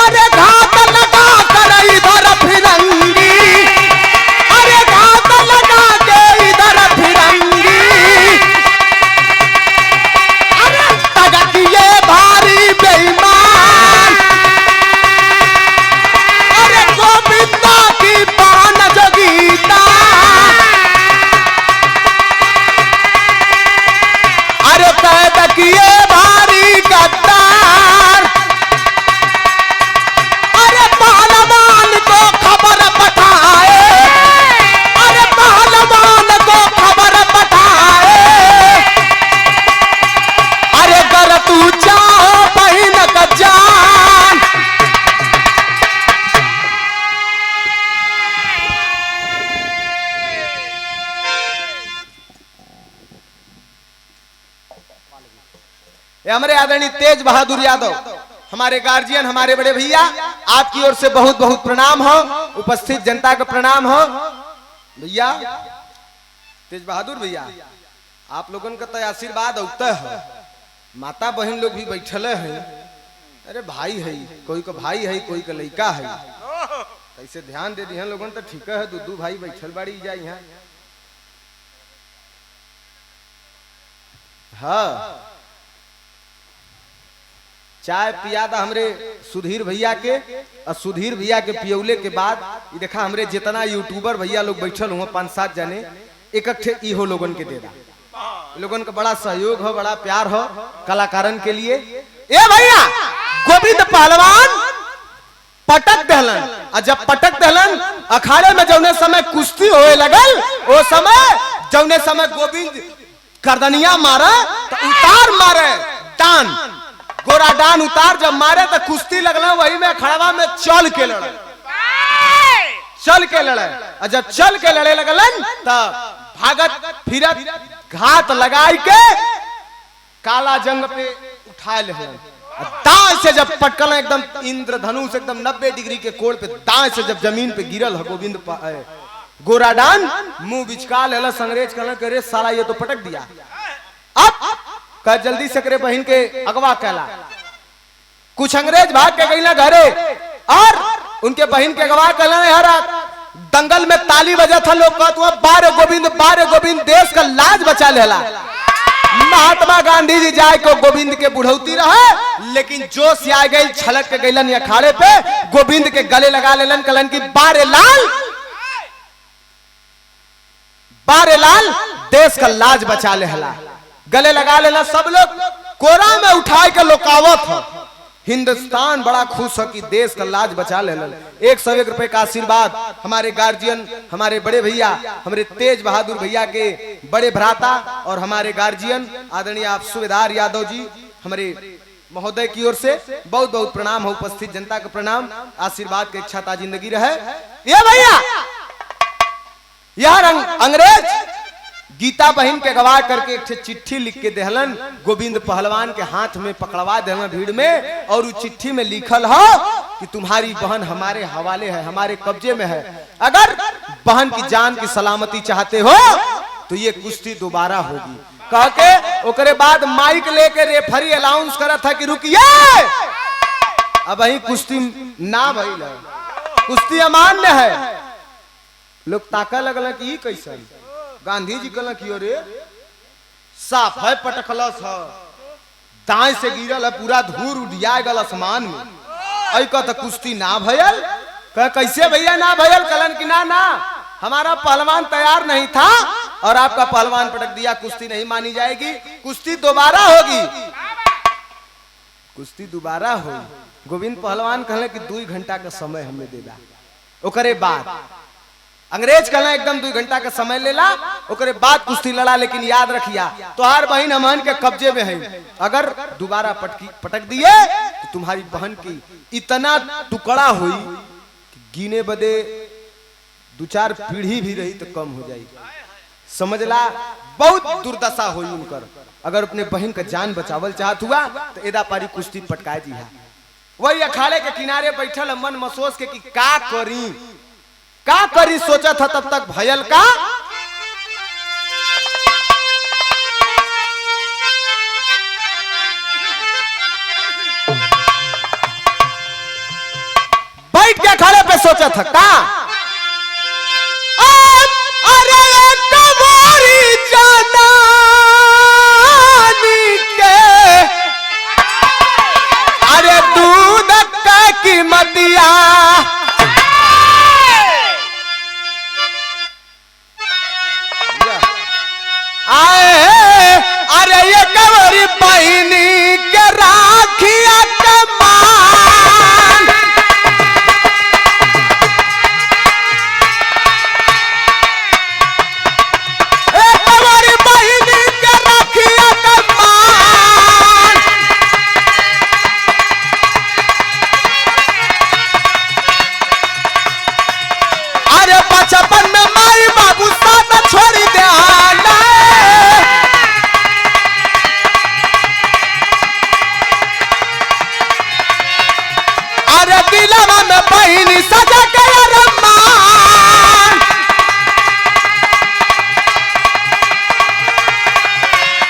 अरे घात लगा कर इधर फिरंगी अरे घात लगा के इधर फिरंगी अरे तगकिए भारी बेईमान अरे गोविंदा की पान जोगीता अरे तगकिए भारी गद्दार अरे पहलवान को खबर पठाए अरे पहलवान को खबर पठाए अरे कर तू चाहो बहन का जान ये हमारे आदरणीय तेज बहादुर यादव हमारे गार्जियन हमारे बड़े भैया आपकी ओर से बहुत बहुत प्रणाम हो। उपस्थित जनता का प्रणाम हो। भैया तेज बहादुर भैया आप लोगन का तो आशीर्वाद होता है। माता बहन लोग भी बैठल है। अरे भाई है कोई का भाई है कोई का लड़का है ऐसे ध्यान दे दिहन लोगन तो ठीक है। दू भाई बैठल बाड़ी जा यहाँ। हाँ चाय पियादा हमरे सुधीर भैया के और सुधीर भैया के पियौले के बाद ये देखा हमरे जितना यूट्यूबर भैया लोग बैठल हुआ 5-7 जने इकट्ठे इहो लोगन के दे दा। लोगन का बड़ा सहयोग हो बड़ा प्यार हो कलाकारन के लिए। ए भैया गोविंद पहलवान पटक दहलन और जब पटक दहलन अखाड़े में जौने समय कुश्ती होए लगल वो समय जौने समय गोविंद करदनिया मारे तो उतार मारे टान गोराडान उतार जब मारे तो कुश्ती लगना वही में खड़वा में चल के लड़े, चल के लड़े। और जब चल के लड़े लगलन तब भागत फिरत घात लगाई के काला जंग पे उठा ले, दाएं से जब पटकल एकदम इंद्रधनुष एकदम 90 डिग्री के कोण पे दाएं से जब जमीन पे गिरल है गोविंद गोराडान मुंह बिचका लेला। अंग्रेज कहला करे साला ये तो पटक दिया, अब कह जल्दी से करे बहन के अगवा कहला। कुछ अंग्रेज भाग के गईला घरे और उनके बहन के अगवा कहला। हरा दंगल में ताली बजा था, लोग कहत हुआ बारे गोविंद देश का लाज बचा लेला। महात्मा गांधी जी जाए को गोविंद के बुढ़ौती रहे, लेकिन जोश आ गई छलक के गईलन अखाड़े पे गोविंद के गले लगा लेलन, कलन की बारे लाल देश का लाज बचा लेला, गले लगा लेना। सब लोग कोरा में उठाए के लोकावत हो। हिंदुस्तान बड़ा खुश है कि देश का लाज बचा लेना। 101 रुपए का आशीर्वाद हमारे गार्जियन, हमारे बड़े भैया, हमारे तेज बहादुर भैया के बड़े भ्राता और हमारे गार्जियन आदरणीय आप सुबेदार यादव जी, हमारे महोदय की ओर से बहुत बहुत प्रणाम हो। उपस्थित जनता का प्रणाम, आशीर्वाद की इच्छा ता जिंदगी रहे। ये भैया यार अंग्रेज गीता बहन के गवाह करके एक चिट्ठी लिख के देहलन, गोविंद पहलवान के हाथ में पकड़वा देहलन भीड़ में, और उस चिट्ठी में लिखल हो कि तुम्हारी बहन हमारे हवाले है, हमारे कब्जे में है। अगर बहन की जान की सलामती चाहते हो तो ये कुश्ती दोबारा होगी। कह के ओकरे बाद माइक लेके रेफरी अनाउंस करा था कि रुकिए, अब वही कुश्ती ना भइल, कुश्ती अमान्य है। लोग ताका लगल कि कैसा गांधी जी कहला कि अरे साफ है पटकलस है, दाएं से गिरल है, पूरा धूल उड़िया गल आसमान में, ऐ तो कुश्ती ना भयल। कह कैसे भैया ना भयल? कलन की ना हमारा पहलवान तैयार नहीं था और आपका पहलवान पटक दिया, कुश्ती नहीं मानी जाएगी, कुश्ती दोबारा होगी, कुश्ती दोबारा होगी। गोविंद पहलवान कहले कि 2 घंटा का समय हमें दे दा। ओकरे बाद अंग्रेज कहना एकदम 2 घंटा का समय लेला, ओकरे बाद कुश्ती लड़ा। लेकिन याद रखिया तोहार बहन हमन के कब्जे में है, अगर दोबारा पटक दिए तो तुम्हारी बहन की इतना टुकड़ा हुई कि गिने बदे 2-4 पीढ़ी भी रही तो कम हो जाएगी। समझला, बहुत दुर्दशा हुई उनकर। अगर अपने बहन का जान बचावल चाहत हुआ तो एदा पारी कुश्ती पटकाए जी है। वही अखाड़े के किनारे बैठल मन महसूस के कि का करी सोचा था, तब तक भयल का बैठ के अखाड़े पे सोचा था का अरे कमोरी जानानी के अरे दूध का कीमतिया आए, अरे ये कवरी बहनी के राखिया के मान, कवरी बहनी के राखिया के मान। अरे बचपन में माई बाबू साथ छोड़ी दे आना, दिलवा में बहनी सजा के रमान।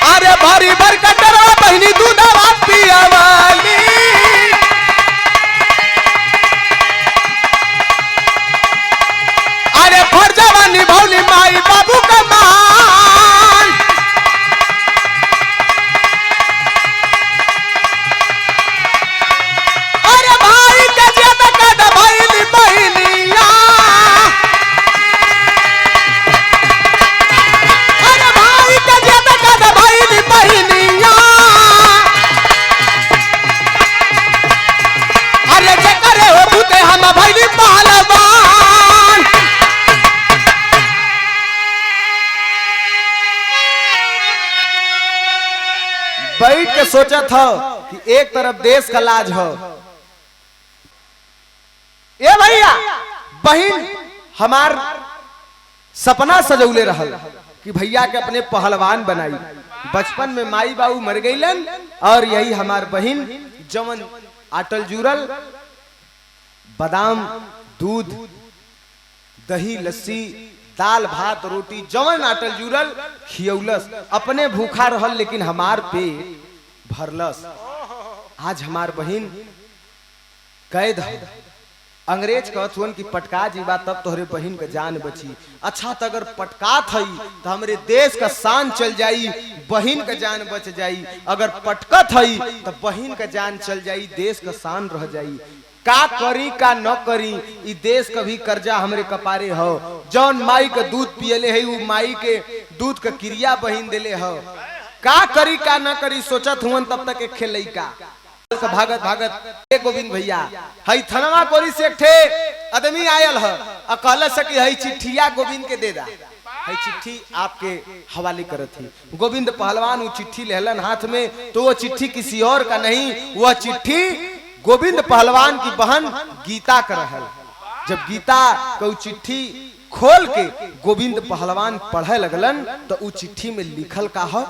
अरे भरी भर कटरा बहनी दूधवा पियावाली, अरे भर जवानी भौली माई बाबू का मान। बैठ के सोचा था कि एक तरफ देश का लाज हो। ए भैया बहन हमार सपना सजौले रहल कि भैया के अपने पहलवान बनाई। बचपन में माई बाबू मर गईलन और यही हमार बहन जवन आटल जुरल बादाम दूध दही लस्सी दाल भात रोटी जवन आटल जुरल खियौलस। अपने भूखा रहल लेकिन हमार पेट भरलस। आज हमार बहन कैद है। अंग्रेज कहत हुन कि पटका जीवा तब तोहरे बहन का जान बची। अच्छा तो अगर पटकात हई तो हमरे देश का शान चल जाई, बहन का जान बच जाई। अगर पटकत हई तो बहन का जान चल जाई, देश का शान रह जाई। का करी का न करी ई देश का भी कर्जा हमरे कपारे हो। जौन माई का दूध पियले है वो माई के दूध का क्रिया बहन दिले हो। का करी का न करी सोचत हुन तब तक एक खेलई का भागत भागत गोविंद भैया हई थनवा कोरी से एक ठे आदमी आयल है और कहल सकी हई चिट्ठिया गोविंद के दे दा। हई चिट्ठी आपके हवाले करत थी। गोविंद पहलवान वो चिट्ठी लेहलन हाथ में तो वो चिट्ठी किसी और का नहीं, वह चिट्ठी गोविंद पहलवान की बहन गीता का रहल। जब गीता को चिट्ठी खोल के गोविंद पहलवान पढ़े लगलन तो वो चिट्ठी में लिखल का है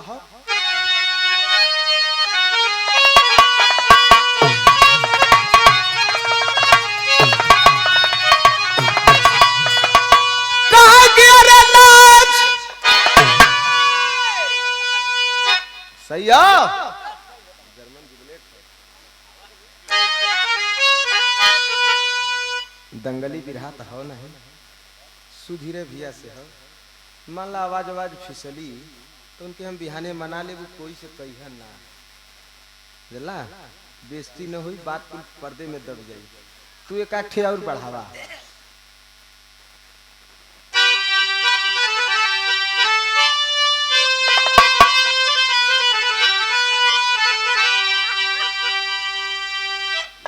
सही दंगली बिरहा तो हो नहीं सुधीरे भैया से हो। मान ला आवाज आवाज फिसली तो उनके हम बिहाने मना ले वो कोई से कहिया ना जला बेइज्जती न हुई, बात कुल पर्दे में दब जाई। तू एक आठे और बढ़ावा।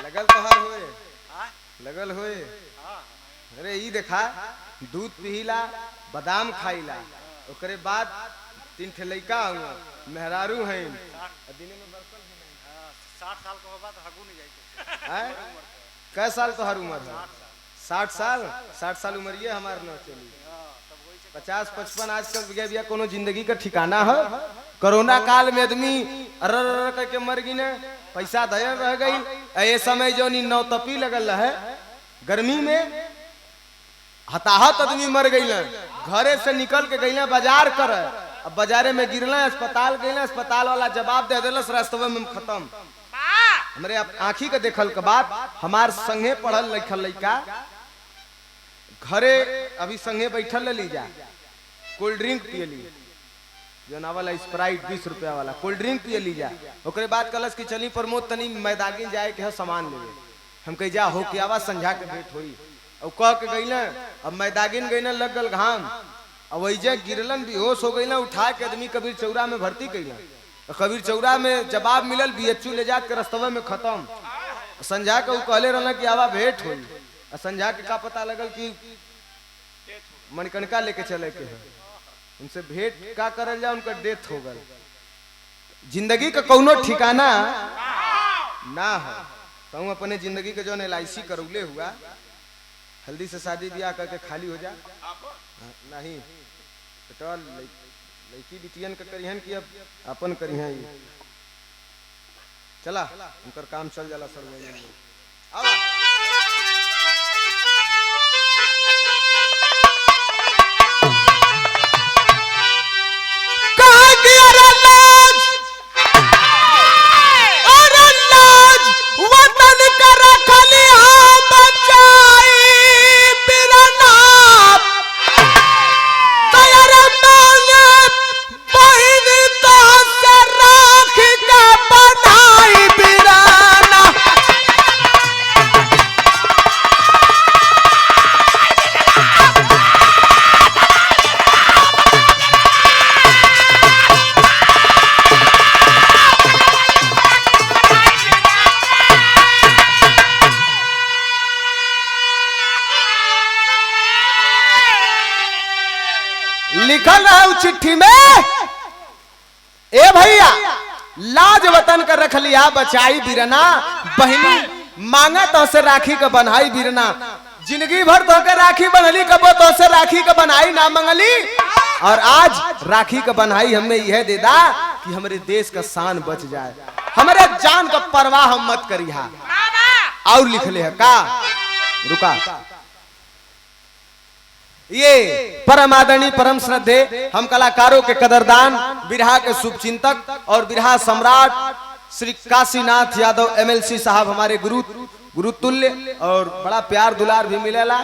लगल तोहार होए लगल होए। अरे ई देखा दूध पिहिला बादाम खाइला ओकरे बाद 3 ठे लइका हुआ मेहरारू हैं दिने में बरसल है 60 साल के बाद हगू नहीं जाई हैं। कै साल तोहर उम्र है? 60 साल। 60 साल उम्र ये हमार न चली 50-55 आजकल भैया कोनो जिंदगी का ठिकाना है। कोरोना काल में आदमी अर करके मर गई ने, पैसा धयल रह गई। ये समय जो नौ तपी लगल है गर्मी में हताहत आदमी मर गई। घरे से निकल के गई बाजार कर, अब बाजारे में गिरल अस्पताल गई, अस्पताल वाला जवाब दे दिलस रास्तवे में खत्म। हमरे आँखी के देखल के बाद हमार संगे पढ़ल लिखल लइका घरे अभी संगे बैठल ली जा कोल्ड ड्रिंक पिए ली जो ना वाला स्प्राइट 20 रुपया वाला कोल्ड ड्रिंक पिए ली जा। ओकरे बाद कलस की चली प्रमोद तनी मैदागिन जाए के है सामान लेवे। हम कह जा हो के आवाज संझा के भेंट होई और कह के गई ना। अब मैदागिन गई ना लग गल घाम अब वही गिरलन बेहोश हो गई ना। उठा के आदमी कबीर चौरा में भर्ती कैला। कबीर चौरा में जवाब मिलल बीएचयू ले जा के रस्तवे में खत्म। संझा के कहले रहना कि आवा भेंट होई। संझा के का पता लगल कि मणिकर्णिका लेके चले के है। उनसे भेंट का करल जा उनका डेथ हो गल। जिंदगी का कौनो ठिकाना ना हो तो अपने जिंदगी के जो LIC करौले हुआ हल्दी से शादी ब्याह करके खाली हो जा नहीं पेट्रोल लड़की बिटियन का करिहन कि अब अपन करिहन। चला उनकर काम चल जाला सर। लिखल रहा चिट्ठी में ए भैया लाज वतन का रख लिया बचाई बिरना, बहनी मांगा तो से राखी का बनाई बिरना। जिंदगी भर तो के राखी बनली, कबो तो से राखी का बनाई ना मंगली, और आज राखी का बनाई हमें यह दे दा कि हमारे देश का शान बच जाए, हमारे जान का परवाह हम मत करिहा। और लिख ले का रुका, ये परम आदरणीय परम श्रद्धे हम कलाकारों के कदरदान, बिरहा के शुभचिंतक और बिरहा सम्राट श्री काशीनाथ यादव एमएलसी साहब हमारे गुरु तुल्य, और बड़ा प्यार दुलार भी मिलेला।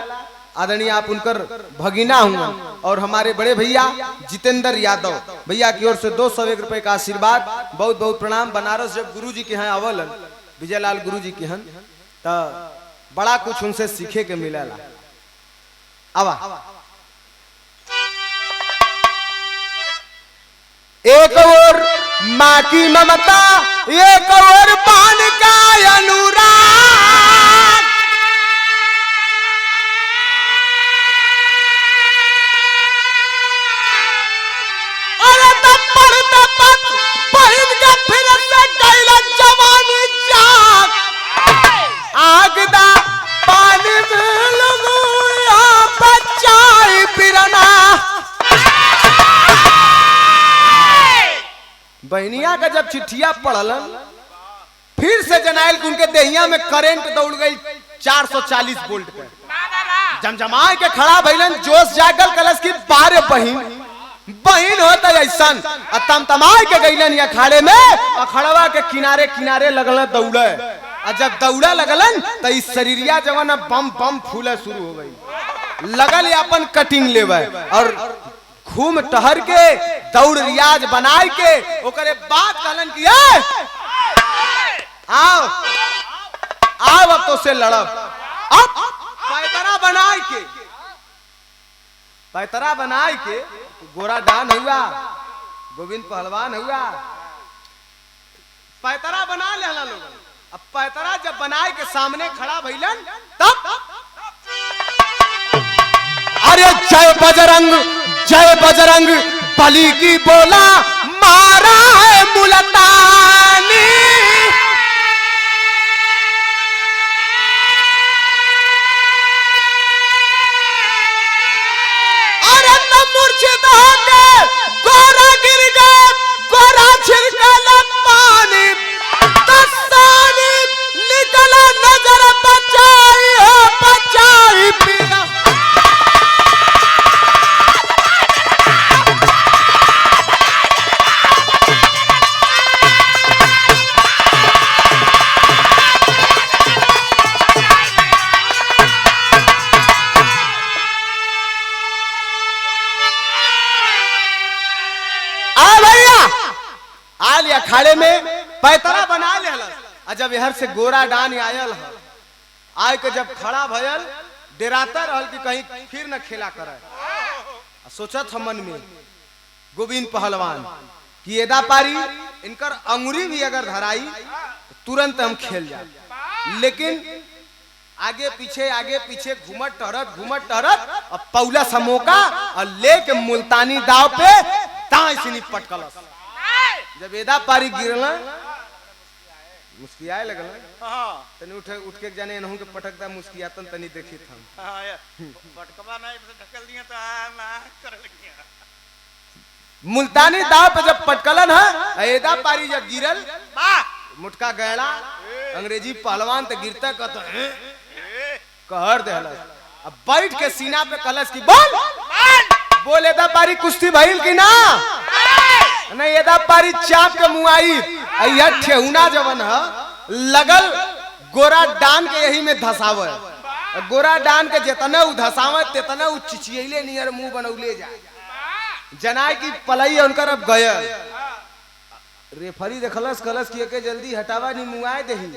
आदरणीय आप उनकर भगीना हुआ, और हमारे बड़े भैया जितेंद्र यादव भैया की ओर से 201 रुपए का आशीर्वाद, बहुत बहुत प्रणाम। बनारस जब गुरु जी के यहाँ आवल, विजयलाल गुरु जी के यहाँ, तो बड़ा कुछ उनसे सीखे के मिलेला। आवा एक और माँ की ममता, एक और पान का अनुराग, अरे तपड़ तपड़ पहन के फिर से गईला जवानी जाग, आगदा पानी में लगूया बचाई बिरना। बहनिया का जब चिट्ठिया पढ़लन, फिर से जनाइल उनके देहिया में करंट दौड़ गई 440 वोल्ट पे। जमजमाए के खड़ा भइलन, जोश जागल कलश की बारे बहिन होता ऐसा, तमतमाए के गईलन या खाड़े में, अखड़वा के किनारे किनारे लगल दौड़े, और जब दौड़ा लगलन तो इस शरीरिया जवान बम बम फूले शुरू हो गई, लगल अपन कटिंग लेवे, और घूम टहर के दौड़ रियाज बनाए के ओकरे बाद कहलन कि आओ आओ अब तो से लड़ब। अब पैतरा बनाए के गोरा डान हुआ, गोविंद पहलवान हुआ, पैतरा बना ले लोग। अब पैतरा जब बनाए के सामने खड़ा भइलन, तब अरे जय बजरंग बली की बोला, मारा है मुल्तानी, अरे न मुर्शिदा के गोरा गिर गए, गोरा छिड़कल पानी, दस्तानी निकला नजर बचाई हो बचाई पीरा। खाड़े में पैतरा बना ले, जब यहर से गोरा डान आयल है, आय के जब खड़ा भयल डेराता रहल कि कहीं फिर न खेला करे। सोचत हम मन में गोविंद पहलवान कि एदा पारी इनकर अंगुरी भी अगर धराई तो तुरंत हम खेल जाए, लेकिन आगे पीछे घूमत टहरत और पौला समोका और लेके मुल्तानी दाव पे दाएं से निपट कलस। जब एदा पारी गिरला मुस्कियाए लगल, तनी उठ के जाने नहु के पटकदा मुस्कियातन तनी देखी हम, पटकवा नहीं ढकल दिया तो ना कर लगिया। मुल्तानी दाव पे जब पटकलन है, एदा पारी जब गिरल, मुटका गैड़ा अंग्रेजी पहलवान ते गिरता कहर देहलस। अब बैठ के सीना पे कलश की बोल एदा पारी कुश्ती भइल कि ना, नहीं एदा पारी चाप के मुआई अइया ठेहुना जवन है लगल गोरा डान के यही में धसावे, गोरा डान के जितना उ धसावे तेतना उ चिचियले नियर मुंह बनौले जाए, जनाई की पलई उनकर अब गया। रेफरी देखलस कलस किए के जल्दी हटावा नहीं मुआए देही,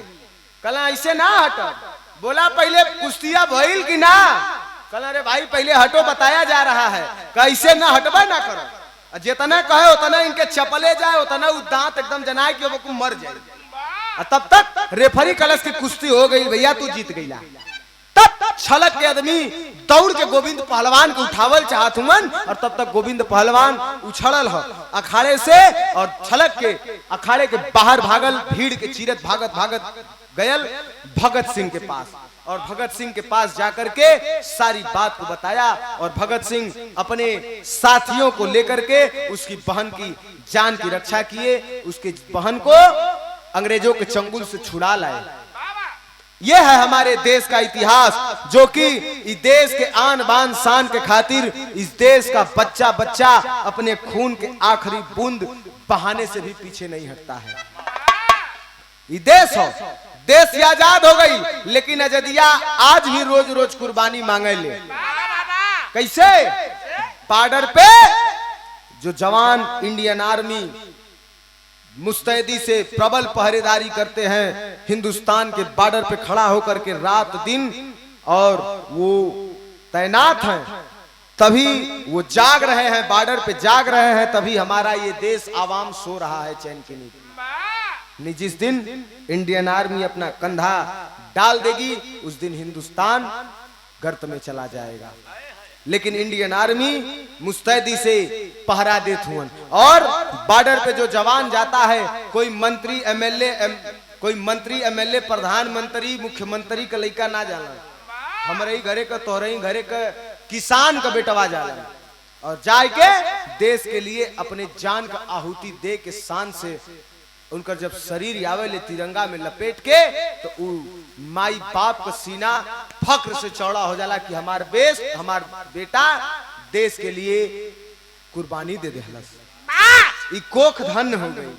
कला ऐसे ना हटब, बोला पहले कुश्तिया भइल कि ना, कला रे भाई पहले हटो बताया जा रहा है, कैसे ना हटबा ना करो, जितना कहे उतना इनके चपले जाए, उतना उ दांत एकदम जनाए कि वो मर जाए। तब तक रेफरी कलश की कुश्ती हो गई, भैया तू जीत गईला। तब छलक के आदमी दौड़ के गोविंद पहलवान को उठावल चाहत हुमन और तब तक गोविंद पहलवान उछड़ल हो अखाड़े से और छलक के अखाड़े के बाहर भागल, भीड़ के चीरत भागत भागत गयल भगत सिंह के पास और भगत सिंह के पास जाकर के सारी बात को बताया और भगत सिंह अपने साथियों को लेकर के उसकी बहन की जान की रक्षा किए, उसके बहन को अंग्रेजों के चंगुल से छुड़ा लाए। यह है हमारे देश का इतिहास जो कि इस देश के आन बान शान के खातिर इस देश का बच्चा बच्चा अपने खून के आखिरी बूंद बहाने से भी पीछे नहीं हटता है। ये देश हो, देश आजाद हो गई लेकिन आजादिया आज भी रोज रोज कुर्बानी मांगे ले। कैसे? बॉर्डर पे जो जवान इंडियन आर्मी मुस्तैदी से प्रबल पहरेदारी करते हैं हिंदुस्तान के बॉर्डर पे खड़ा होकर के रात दिन और वो तैनात हैं, तभी वो जाग रहे हैं, बॉर्डर पे जाग रहे हैं, तभी हमारा ये देश आवाम सो रहा है चैन की नींद। जिस दिन इंडियन आर्मी अपना कंधा डाल देगी उस दिन हिंदुस्तान गर्त में चला जाएगा। लेकिन इंडियन आर्मी मुस्तैदी से पहरा देत हुए और बॉर्डर पे जो जवान जाता है कोई मंत्री एमएलए प्रधानमंत्री मुख्यमंत्री का लड़का ना जाला, हमारे ही घरे का तोहरे ही घरे का किसान का बेटवा जाला और जाए के देश के लिए अपने जान का आहुति दे के शान से उनका जब शरीर आवे ले तिरंगा में लपेट के तो माई बाप का सीना फक्र से चौड़ा हो जाला कि हमार बेटा देश के लिए कुर्बानी दे देहलस, ई कोख धन्य हो गई।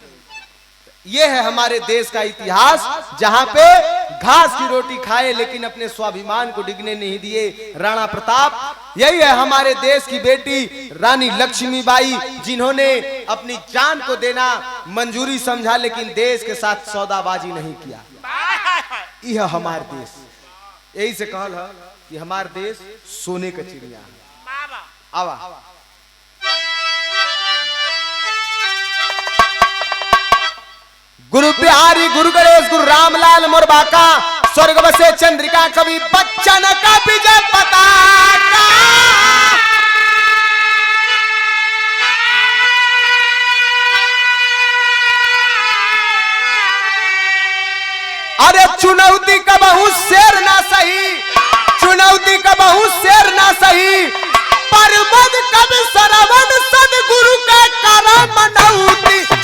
ये है हमारे देश का इतिहास जहां पे घास की रोटी खाए लेकिन अपने स्वाभिमान को डिगने नहीं दिए राणा प्रताप। यही है हमारे देश की बेटी रानी लक्ष्मीबाई जिन्होंने अपनी जान को देना मंजूरी समझा लेकिन देश के साथ सौदाबाजी नहीं किया। यह हमारा देश, यही से कहल है कि हमारा देश सोने का चिड़िया है। आवा गुरु बिहारी गुरु गणेश गुरु रामलाल मोरबाका स्वर्ग बसे चंद्रिका कवि बच्चन का विजय पताका। अरे चुनौती का बहुत शेर ना सही, चुनौती का बहुत शेर ना सही, पर मद कभी श्रवण सदगुरु का करम मनौती।